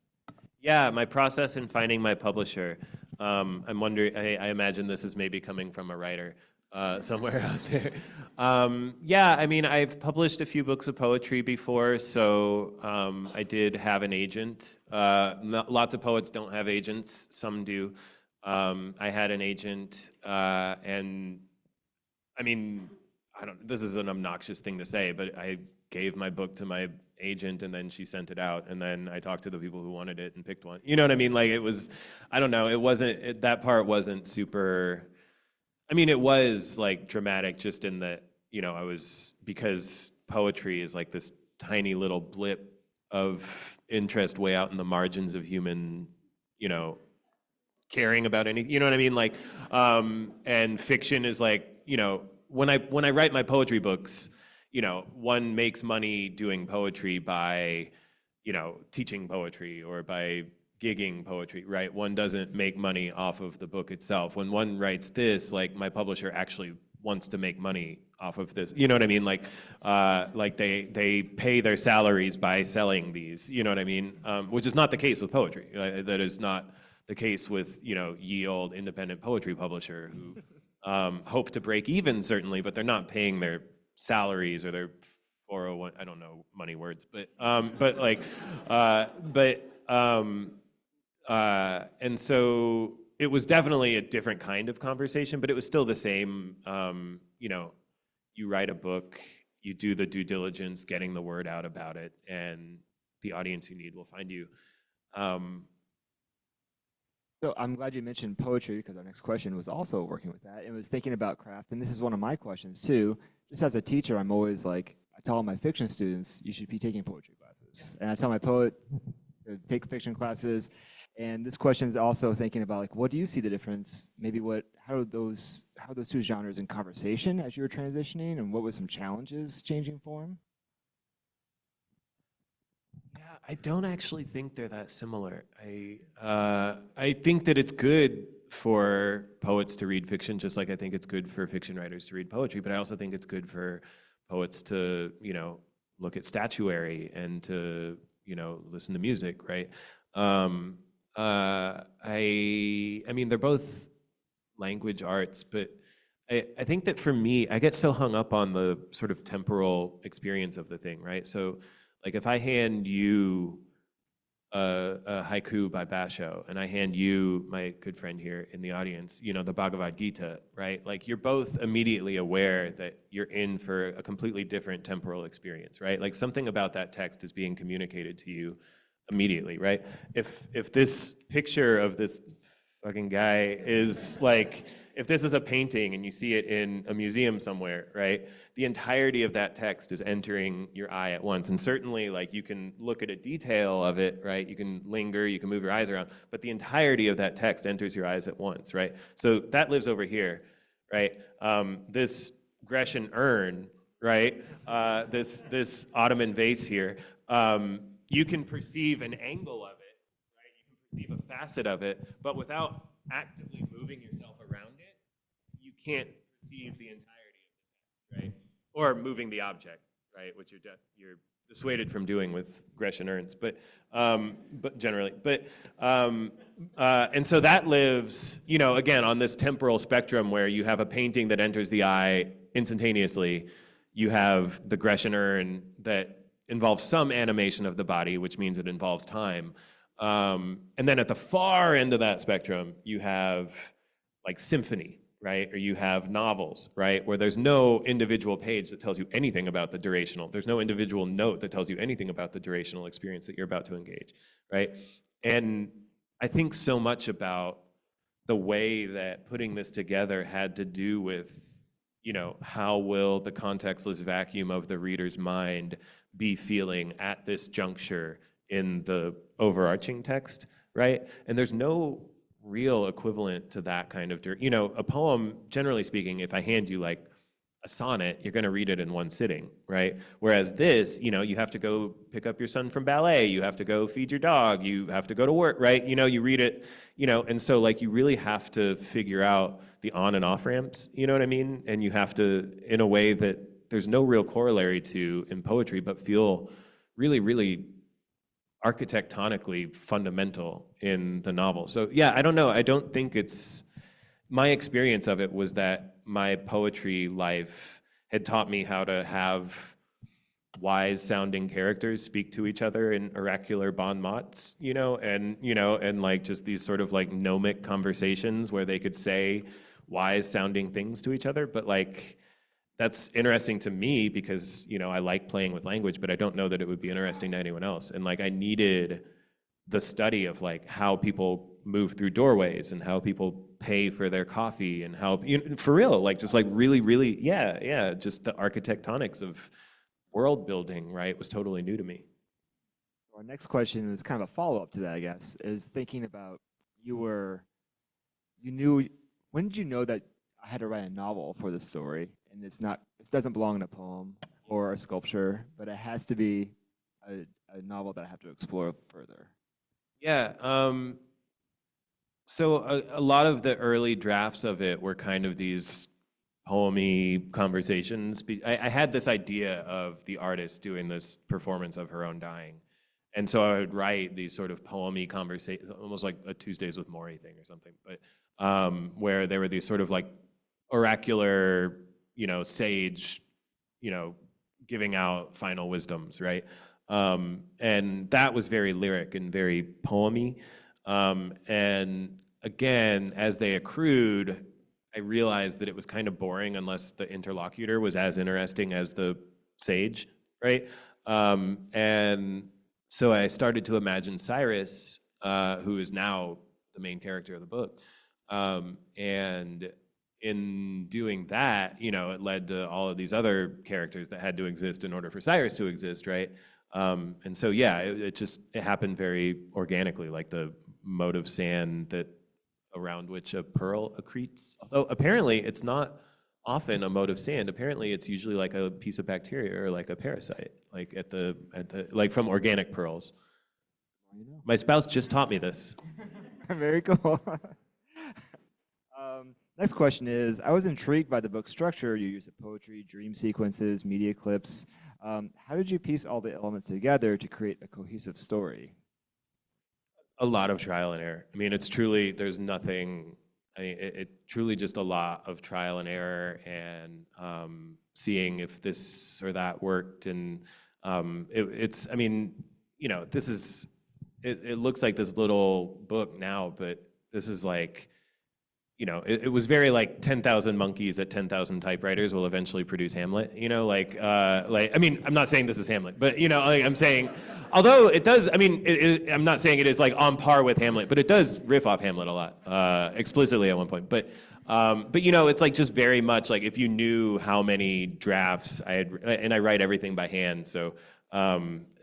Yeah, my process in finding my publisher. I'm wondering, I imagine this is maybe coming from a writer somewhere out there. Yeah, I mean, I've published a few books of poetry before, so I did have an agent. Lots of poets don't have agents, some do. I had an agent, and I mean, this is an obnoxious thing to say, but I gave my book to my agent and then she sent it out, and then I talked to the people who wanted it and picked one. You know what I mean? Like it was, I don't know, that part wasn't super, I mean, it was like dramatic just in that, you know, because poetry is like this tiny little blip of interest way out in the margins of human, you know, caring about anything, you know what I mean? Like, and fiction is like, you know, when I write my poetry books, you know, one makes money doing poetry by, you know, teaching poetry or by gigging poetry, right? One doesn't make money off of the book itself. When one writes this, like my publisher actually wants to make money off of this. You know what I mean? Like they pay their salaries by selling these. You know what I mean? Which is not the case with poetry. That is not the case with, you know, ye old independent poetry publisher who hope to break even certainly, but they're not paying their salaries or their 401. I don't know money words, but and so it was definitely a different kind of conversation, but it was still the same. You know, you write a book, you do the due diligence, getting the word out about it, and the audience you need will find you. So I'm glad you mentioned poetry because our next question was also working with that. It was thinking about craft, and this is one of my questions too. Just as a teacher, I'm always like, I tell all my fiction students, you should be taking poetry classes. And I tell my poet to take fiction classes. And this question is also thinking about like, what do you see the difference? Maybe how those two genres in conversation as you were transitioning, and what was some challenges changing form? Yeah, I don't actually think they're that similar. I think that it's good for poets to read fiction, just like I think it's good for fiction writers to read poetry. But I also think it's good for poets to, you know, look at statuary and to, you know, listen to music, right? I mean, they're both language arts, but I think that for me, I get so hung up on the sort of temporal experience of the thing, right? So, like, if I hand you a haiku by Basho, and I hand you, my good friend here in the audience, you know, the Bhagavad Gita, right? Like you're both immediately aware that you're in for a completely different temporal experience, right? Like something about that text is being communicated to you immediately, right? If this picture of this fucking guy is like, if this is a painting and you see it in a museum somewhere, right? The entirety of that text is entering your eye at once. And certainly like you can look at a detail of it, right? You can linger, you can move your eyes around, but the entirety of that text enters your eyes at once, right? So that lives over here, right? This Grecian urn, right? This Ottoman vase here, you can perceive an angle of it, right? You can perceive a facet of it, but without actively moving yourself around it, you can't perceive the entirety of the text, right? Or moving the object, right? Which you're dissuaded from doing with Grecian urns, but generally, and so that lives, you know, again on this temporal spectrum where you have a painting that enters the eye instantaneously, you have the Grecian urn that involves some animation of the body, which means it involves time. And then at the far end of that spectrum, you have like symphony, right? Or you have novels, right? Where there's no individual page that tells you anything about the durational. There's no individual note that tells you anything about the durational experience that you're about to engage, right? And I think so much about the way that putting this together had to do with, you know, how will the contextless vacuum of the reader's mind be feeling at this juncture in the overarching text, right? And there's no real equivalent to that kind of, you know, a poem, generally speaking, if I hand you like a sonnet, you're going to read it in one sitting, right? Whereas this, you know, you have to go pick up your son from ballet, you have to go feed your dog, you have to go to work, right? You know, you read it, you know, and so like you really have to figure out the on and off ramps, you know what I mean? And you have to, in a way that there's no real corollary to in poetry, but feel really, really architectonically fundamental in the novel. So yeah, I don't know. I don't think it's, my experience of it was that my poetry life had taught me how to have wise sounding characters speak to each other in oracular bon mots, you know, and like just these sort of like gnomic conversations where they could say wise sounding things to each other. But like, that's interesting to me because, you know, I like playing with language, but I don't know that it would be interesting to anyone else. And like, I needed the study of like how people move through doorways and how people pay for their coffee and how, you know, for real, like just like really, really, yeah, just the architectonics of world building, right, was totally new to me. Our next question is kind of a follow-up to that, I guess, is thinking about when did you know that I had to write a novel for this story, and it doesn't belong in a poem or a sculpture, but it has to be a novel that I have to explore further? Yeah, so a lot of the early drafts of it were kind of these poemy conversations. I had this idea of the artist doing this performance of her own dying. And so I would write these sort of poemy conversations, almost like a Tuesdays with Morrie thing or something, but where there were these sort of like oracular, you know, sage, you know, giving out final wisdoms, right? And that was very lyric and very poemy. And again, as they accrued, I realized that it was kind of boring unless the interlocutor was as interesting as the sage, right? And so I started to imagine Cyrus, who is now the main character of the book. And in doing that, you know, it led to all of these other characters that had to exist in order for Cyrus to exist, right? And so, yeah, it happened very organically, like the mote of sand that around which a pearl accretes. Although apparently it's not often a mote of sand. Apparently it's usually like a piece of bacteria or like a parasite, like like from organic pearls. My spouse just taught me this. Very cool. Next question is, I was intrigued by the book's structure. You use of poetry, dream sequences, media clips. How did you piece all the elements together to create a cohesive story? A lot of trial and error. I mean, it's truly, there's nothing, I mean, it truly just a lot of trial and error and seeing if this or that worked. And I mean, you know, this is it looks like this little book now, but this is like, you know, it was very like 10,000 monkeys at 10,000 typewriters will eventually produce Hamlet, you know, I mean, I'm not saying this is Hamlet, but, you know, like I'm saying, although it does, I mean, I'm not saying it is like on par with Hamlet, but it does riff off Hamlet a lot, explicitly at one point. But you know, it's like just very much like if you knew how many drafts I had, and I write everything by hand, so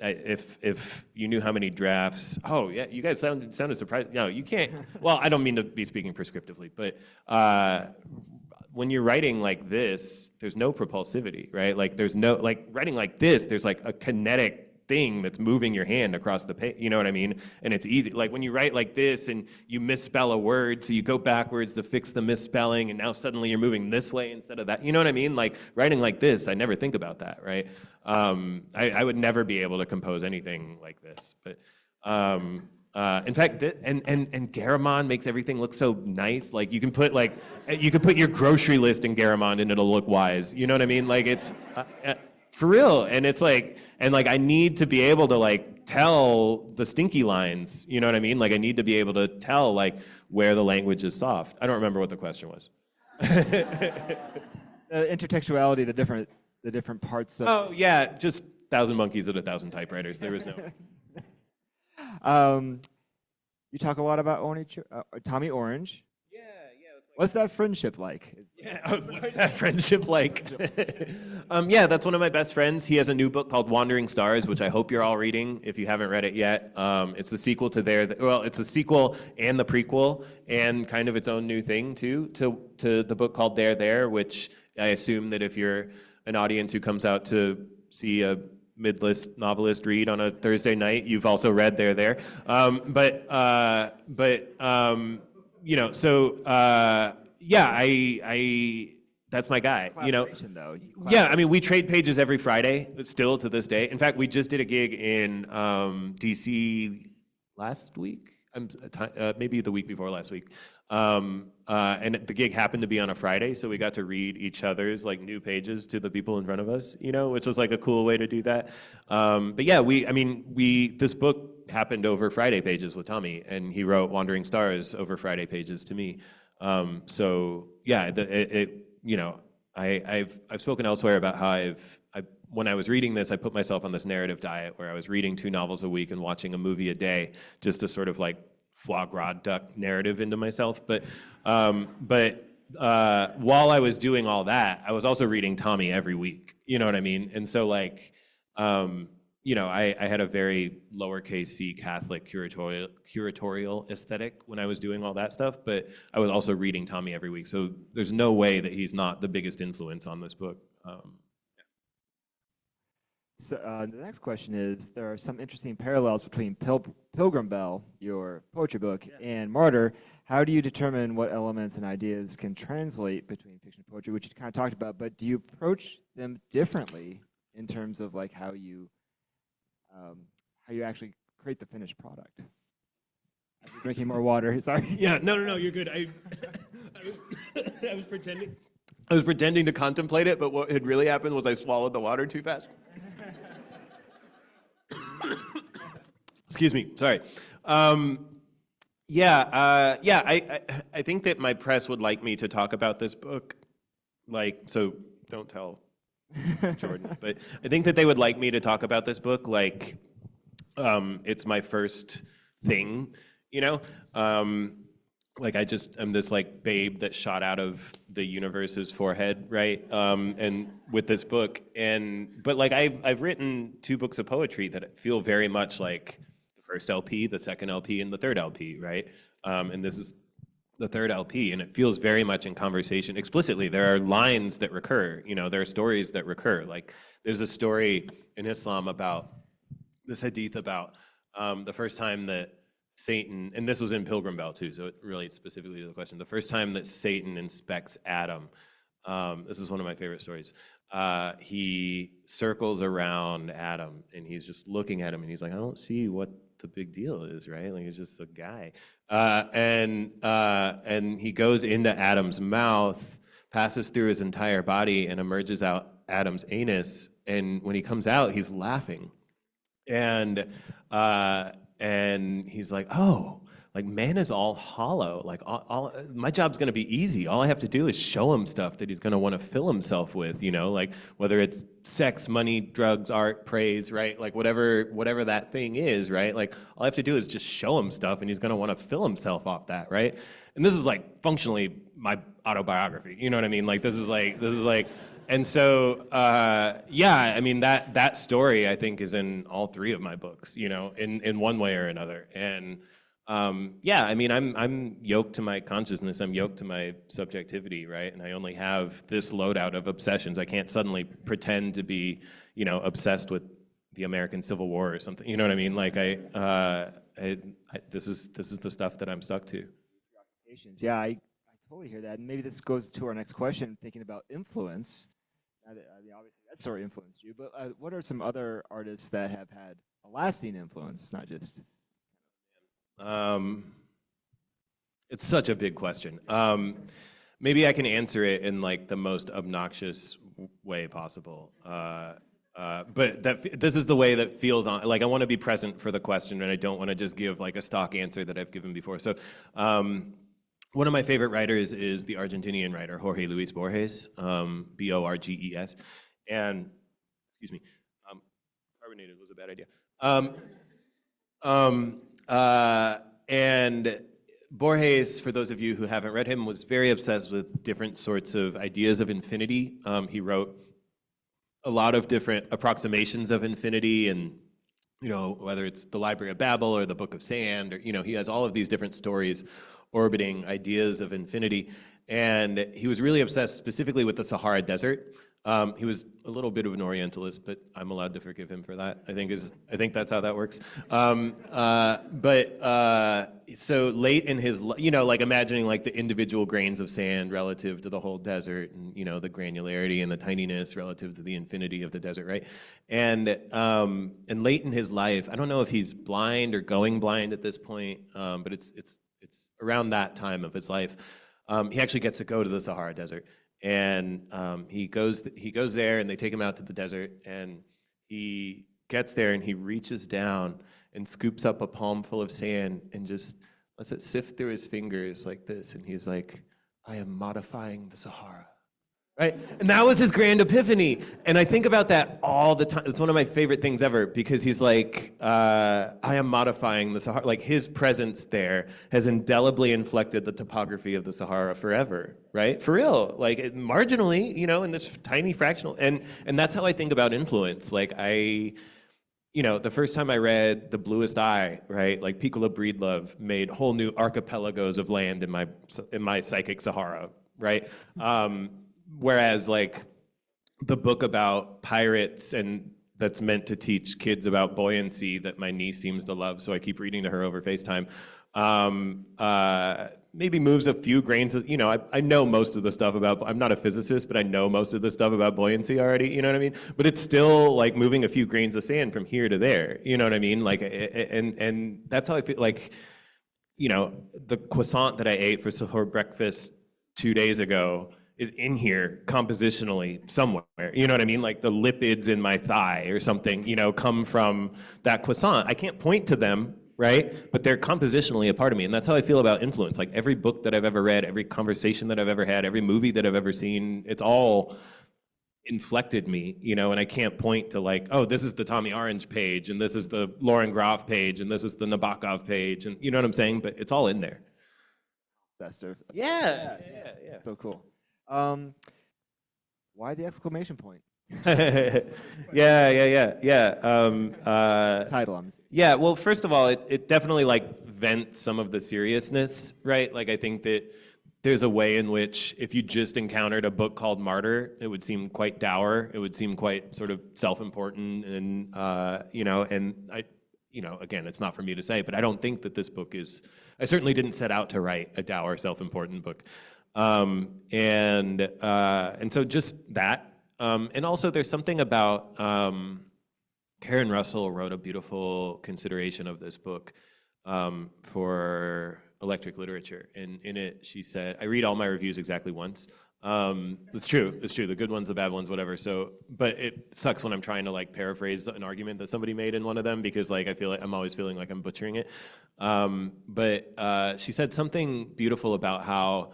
if you knew how many drafts, oh yeah, you guys sounded surprised. No, you can't. Well, I don't mean to be speaking prescriptively, but when you're writing like this, there's no propulsivity, right? Like there's no, like writing like this, there's like a kinetic thing that's moving your hand across the page, you know what I mean? And it's easy. Like when you write like this and you misspell a word, so you go backwards to fix the misspelling, and now suddenly you're moving this way instead of that. You know what I mean? Like writing like this, I never think about that, right? I would never be able to compose anything like this. But in fact, and Garamond makes everything look so nice. Like you can put your grocery list in Garamond and it'll look wise. You know what I mean? Like it's for real. And it's like, and like I need to be able to like tell the stinky lines. You know what I mean? Like I need to be able to tell like where the language is soft. I don't remember what the question was. Intertextuality, the different parts of. Oh yeah, just 1,000 monkeys at 1,000 typewriters. There was no. You talk a lot about Tommy Orange. Yeah. What's that friendship like? Yeah, what's that friendship like? Yeah, that's one of my best friends. He has a new book called Wandering Stars, which I hope you're all reading if you haven't read it yet. It's the sequel to it's a sequel and the prequel, and kind of its own new thing too, to the book called There, which I assume that if you're an audience who comes out to see a mid-list novelist read on a Thursday night, you've also read There. You know, so yeah, I that's my guy. You know, though. Yeah, I mean, we trade pages every Friday, still to this day. In fact, we just did a gig in DC last week, maybe the week before last week, and the gig happened to be on a Friday, so we got to read each other's like new pages to the people in front of us, you know, which was like a cool way to do that. But yeah, this book happened over Friday pages with Tommy, and he wrote Wandering Stars over Friday pages to me. So yeah, you know, I've spoken elsewhere about how when I was reading this, I put myself on this narrative diet where I was reading 2 novels a week and watching a movie a day, just to sort of like foie gras duck narrative into myself. But while I was doing all that, I was also reading Tommy every week. You know what I mean? And so like, you know, I had a very lowercase c Catholic curatorial aesthetic when I was doing all that stuff, but I was also reading Tommy every week. So there's no way that he's not the biggest influence on this book. So the next question is, there are some interesting parallels between Pilgrim Bell, your poetry book, and Martyr. How do you determine what elements and ideas can translate between fiction and poetry, which you kind of talked about, but do you approach them differently in terms of like how you actually create the finished product? I'm drinking more water, sorry. Yeah, no, you're good. I was pretending to contemplate it, but what had really happened was I swallowed the water too fast. Excuse me, sorry. I think that my press would like me to talk about this book, like, so don't tell Jordan, but I think that they would like me to talk about this book like it's my first thing, you know? Like I'm this like babe that shot out of the universe's forehead, right? And with this book, but like I've written 2 books of poetry that feel very much like the first LP, the second LP, and the third LP, right? And this is the third LP, and it feels very much in conversation. Explicitly, there are lines that recur, you know, there are stories that recur. Like there's a story in Islam about this hadith about the first time that Satan, and this was in Pilgrim Bell too, so it relates specifically to the question. The first time that Satan inspects Adam, this is one of my favorite stories. He circles around Adam, and he's just looking at him, and he's like, I don't see what the big deal is, right? Like, he's just a guy. And he goes into Adam's mouth, passes through his entire body, and emerges out Adam's anus. And when he comes out, he's laughing. And And he's like, oh, like man is all hollow. Like my job's gonna be easy. All I have to do is show him stuff that he's gonna want to fill himself with, you know, like whether it's sex, money, drugs, art, praise, right? Like whatever that thing is, right? Like all I have to do is just show him stuff and he's gonna want to fill himself off that, right? And this is like functionally my autobiography, you know what I mean? Like this is like, and so, yeah, I mean, that story, I think, is in all three of my books, you know, in one way or another. And yeah, I mean, I'm yoked to my consciousness, I'm yoked to my subjectivity, right? And I only have this loadout of obsessions. I can't suddenly pretend to be, you know, obsessed with the American Civil War or something, you know what I mean? Like this is the stuff that I'm stuck to. Yeah, I totally hear that. And maybe this goes to our next question, thinking about influence. I mean, obviously that story influenced you, but what are some other artists that have had a lasting influence, not just? It's such a big question. Maybe I can answer it in like the most obnoxious way possible. But this is the way that feels on, like I want to be present for the question and I don't want to just give like a stock answer that I've given before. So one of my favorite writers is the Argentinian writer, Jorge Luis Borges, B-O-R-G-E-S. And, excuse me, carbonated was a bad idea. And Borges, for those of you who haven't read him, was very obsessed with different sorts of ideas of infinity. He wrote a lot of different approximations of infinity, and you know, whether it's the Library of Babel or the Book of Sand, or you know, he has all of these different stories orbiting ideas of infinity. And he was really obsessed specifically with the Sahara Desert. He was a little bit of an Orientalist, but I'm allowed to forgive him for that. I think that's how that works. So late in his, you know, like imagining like the individual grains of sand relative to the whole desert, and you know the granularity and the tininess relative to the infinity of the desert, right? And late in his life, I don't know if he's blind or going blind at this point, but it's around that time of his life. He actually gets to go to the Sahara Desert. And he goes there, and they take him out to the desert, and he gets there, and he reaches down and scoops up a palmful of sand and just lets it sift through his fingers like this, and he's like, I am modifying the Sahara, right? And that was his grand epiphany, and I think about that all the time. It's one of my favorite things ever, because he's like, I am modifying the Sahara. Like his presence there has indelibly inflected the topography of the Sahara forever, right? For real, like marginally, you know, in this tiny fractional, and that's how I think about influence. Like you know, the first time I read The Bluest Eye, right, like Piccola Breedlove made whole new archipelagos of land in my psychic Sahara, right? Whereas like the book about pirates and that's meant to teach kids about buoyancy that my niece seems to love, so I keep reading to her over FaceTime, maybe moves a few grains of, you know, I know most of the stuff about, I'm not a physicist, but I know most of the stuff about buoyancy already, you know what I mean? But it's still like moving a few grains of sand from here to there, you know what I mean? Like, and that's how I feel like, you know, the croissant that I ate for Sahur breakfast 2 days ago is in here compositionally somewhere, you know what I mean? Like the lipids in my thigh or something, you know, come from that croissant. I can't point to them, right? But they're compositionally a part of me, and that's how I feel about influence. Like every book that I've ever read, every conversation that I've ever had, every movie that I've ever seen, it's all inflected me, you know, and I can't point to like, oh, this is the Tommy Orange page, and this is the Lauren Groff page, and this is the Nabokov page, and you know what I'm saying? But it's all in there. Yeah. So cool. Why the exclamation point? Yeah. Title, I'm assuming. Yeah, well, first of all, it definitely like vents some of the seriousness, right? Like I think that there's a way in which if you just encountered a book called Martyr, it would seem quite dour. It would seem quite sort of self-important, and you know, and I, you know, again, it's not for me to say, but I don't think that this book is. I certainly didn't set out to write a dour, self-important book, and so just that. And also there's something about, Karen Russell wrote a beautiful consideration of this book for electric literature. And in it, she said, I read all my reviews exactly once. It's true. It's true. The good ones, the bad ones, whatever. So, but it sucks when I'm trying to like paraphrase an argument that somebody made in one of them because like I feel like I'm always feeling like I'm butchering it. But she said something beautiful about how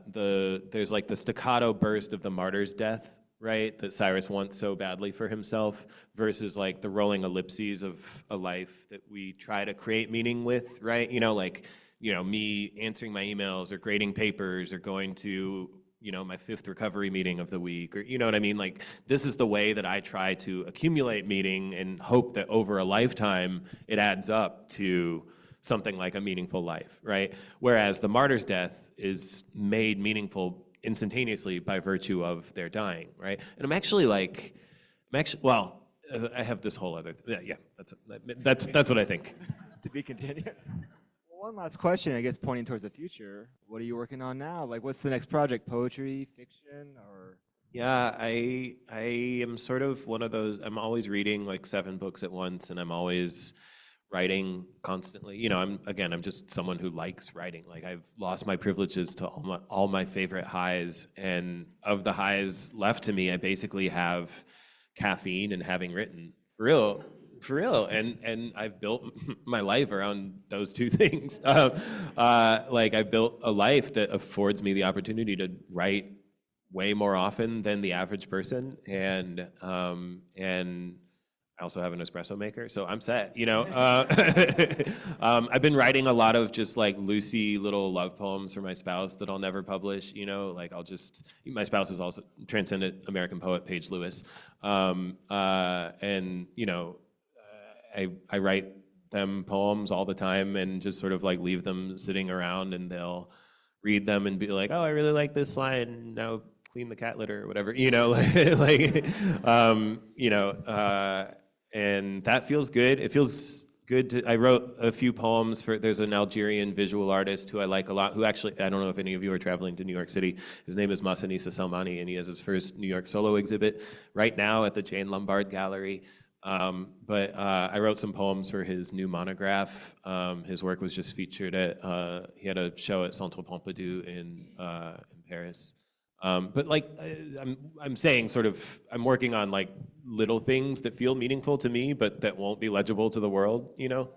there's like the staccato burst of the martyr's death, right? That Cyrus wants so badly for himself versus like the rolling ellipses of a life that we try to create meaning with, right? You know, like, you know, me answering my emails or grading papers or going to, you know, my 5th recovery meeting of the week, or, you know what I mean? Like, this is the way that I try to accumulate meaning and hope that over a lifetime it adds up to something like a meaningful life, right? Whereas the martyr's death is made meaningful instantaneously by virtue of their dying, right? And well, I have this whole other, yeah, that's what I think. To be continued. Well, one last question, I guess, pointing towards the future. What are you working on now? Like, what's the next project? Poetry, fiction, or? Yeah, I am sort of one of those, I'm always reading like 7 books at once, and I'm always writing constantly. You know, I'm just someone who likes writing. Like, I've lost my privileges to all my favorite highs, and of the highs left to me, I basically have caffeine and having written. For real, and I've built my life around those 2 things. Like, I've built a life that affords me the opportunity to write way more often than the average person, and I also have an espresso maker, so I'm set, you know. I've been writing a lot of just like loosey little love poems for my spouse that I'll never publish, you know, like my spouse is also transcendent American poet, Paige Lewis. And, you know, I write them poems all the time and just sort of like leave them sitting around, and they'll read them and be like, oh, I really like this line, now clean the cat litter or whatever, you know, like, you know, and that feels good. It feels good I wrote a few poems there's an Algerian visual artist who I like a lot, who actually, I don't know if any of you are traveling to New York City. His name is Masanisa Salmani, and he has his first New York solo exhibit right now at the Jane Lombard Gallery. But I wrote some poems for his new monograph. His work was just featured he had a show at Centre Pompidou in Paris. But like, I'm saying sort of, I'm working on like little things that feel meaningful to me, but that won't be legible to the world, you know?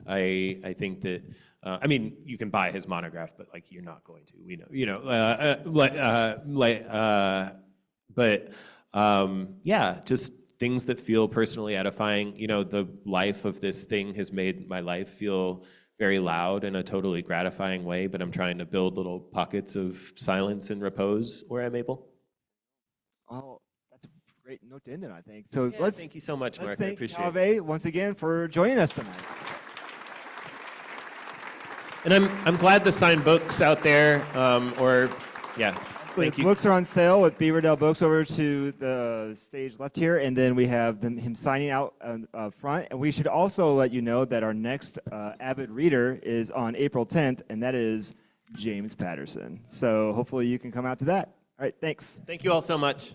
I think that, I mean, you can buy his monograph, but like, you're not going to, we know, you know, but yeah, just things that feel personally edifying. You know, the life of this thing has made my life feel very loud in a totally gratifying way, but I'm trying to build little pockets of silence and repose where I'm able. Oh, that's a great note to end it, I think. So Yeah, thank you so much, Marc. I appreciate it. Kaveh once again for joining us tonight. And I'm glad to sign books out there, yeah. Thank you. Books are on sale with Beaverdale Books over to the stage left here, and then we have him signing out front. And we should also let you know that our next AViD reader is on April 10th, and that is James Patterson. So hopefully you can come out to that. All right, thanks. Thank you all so much.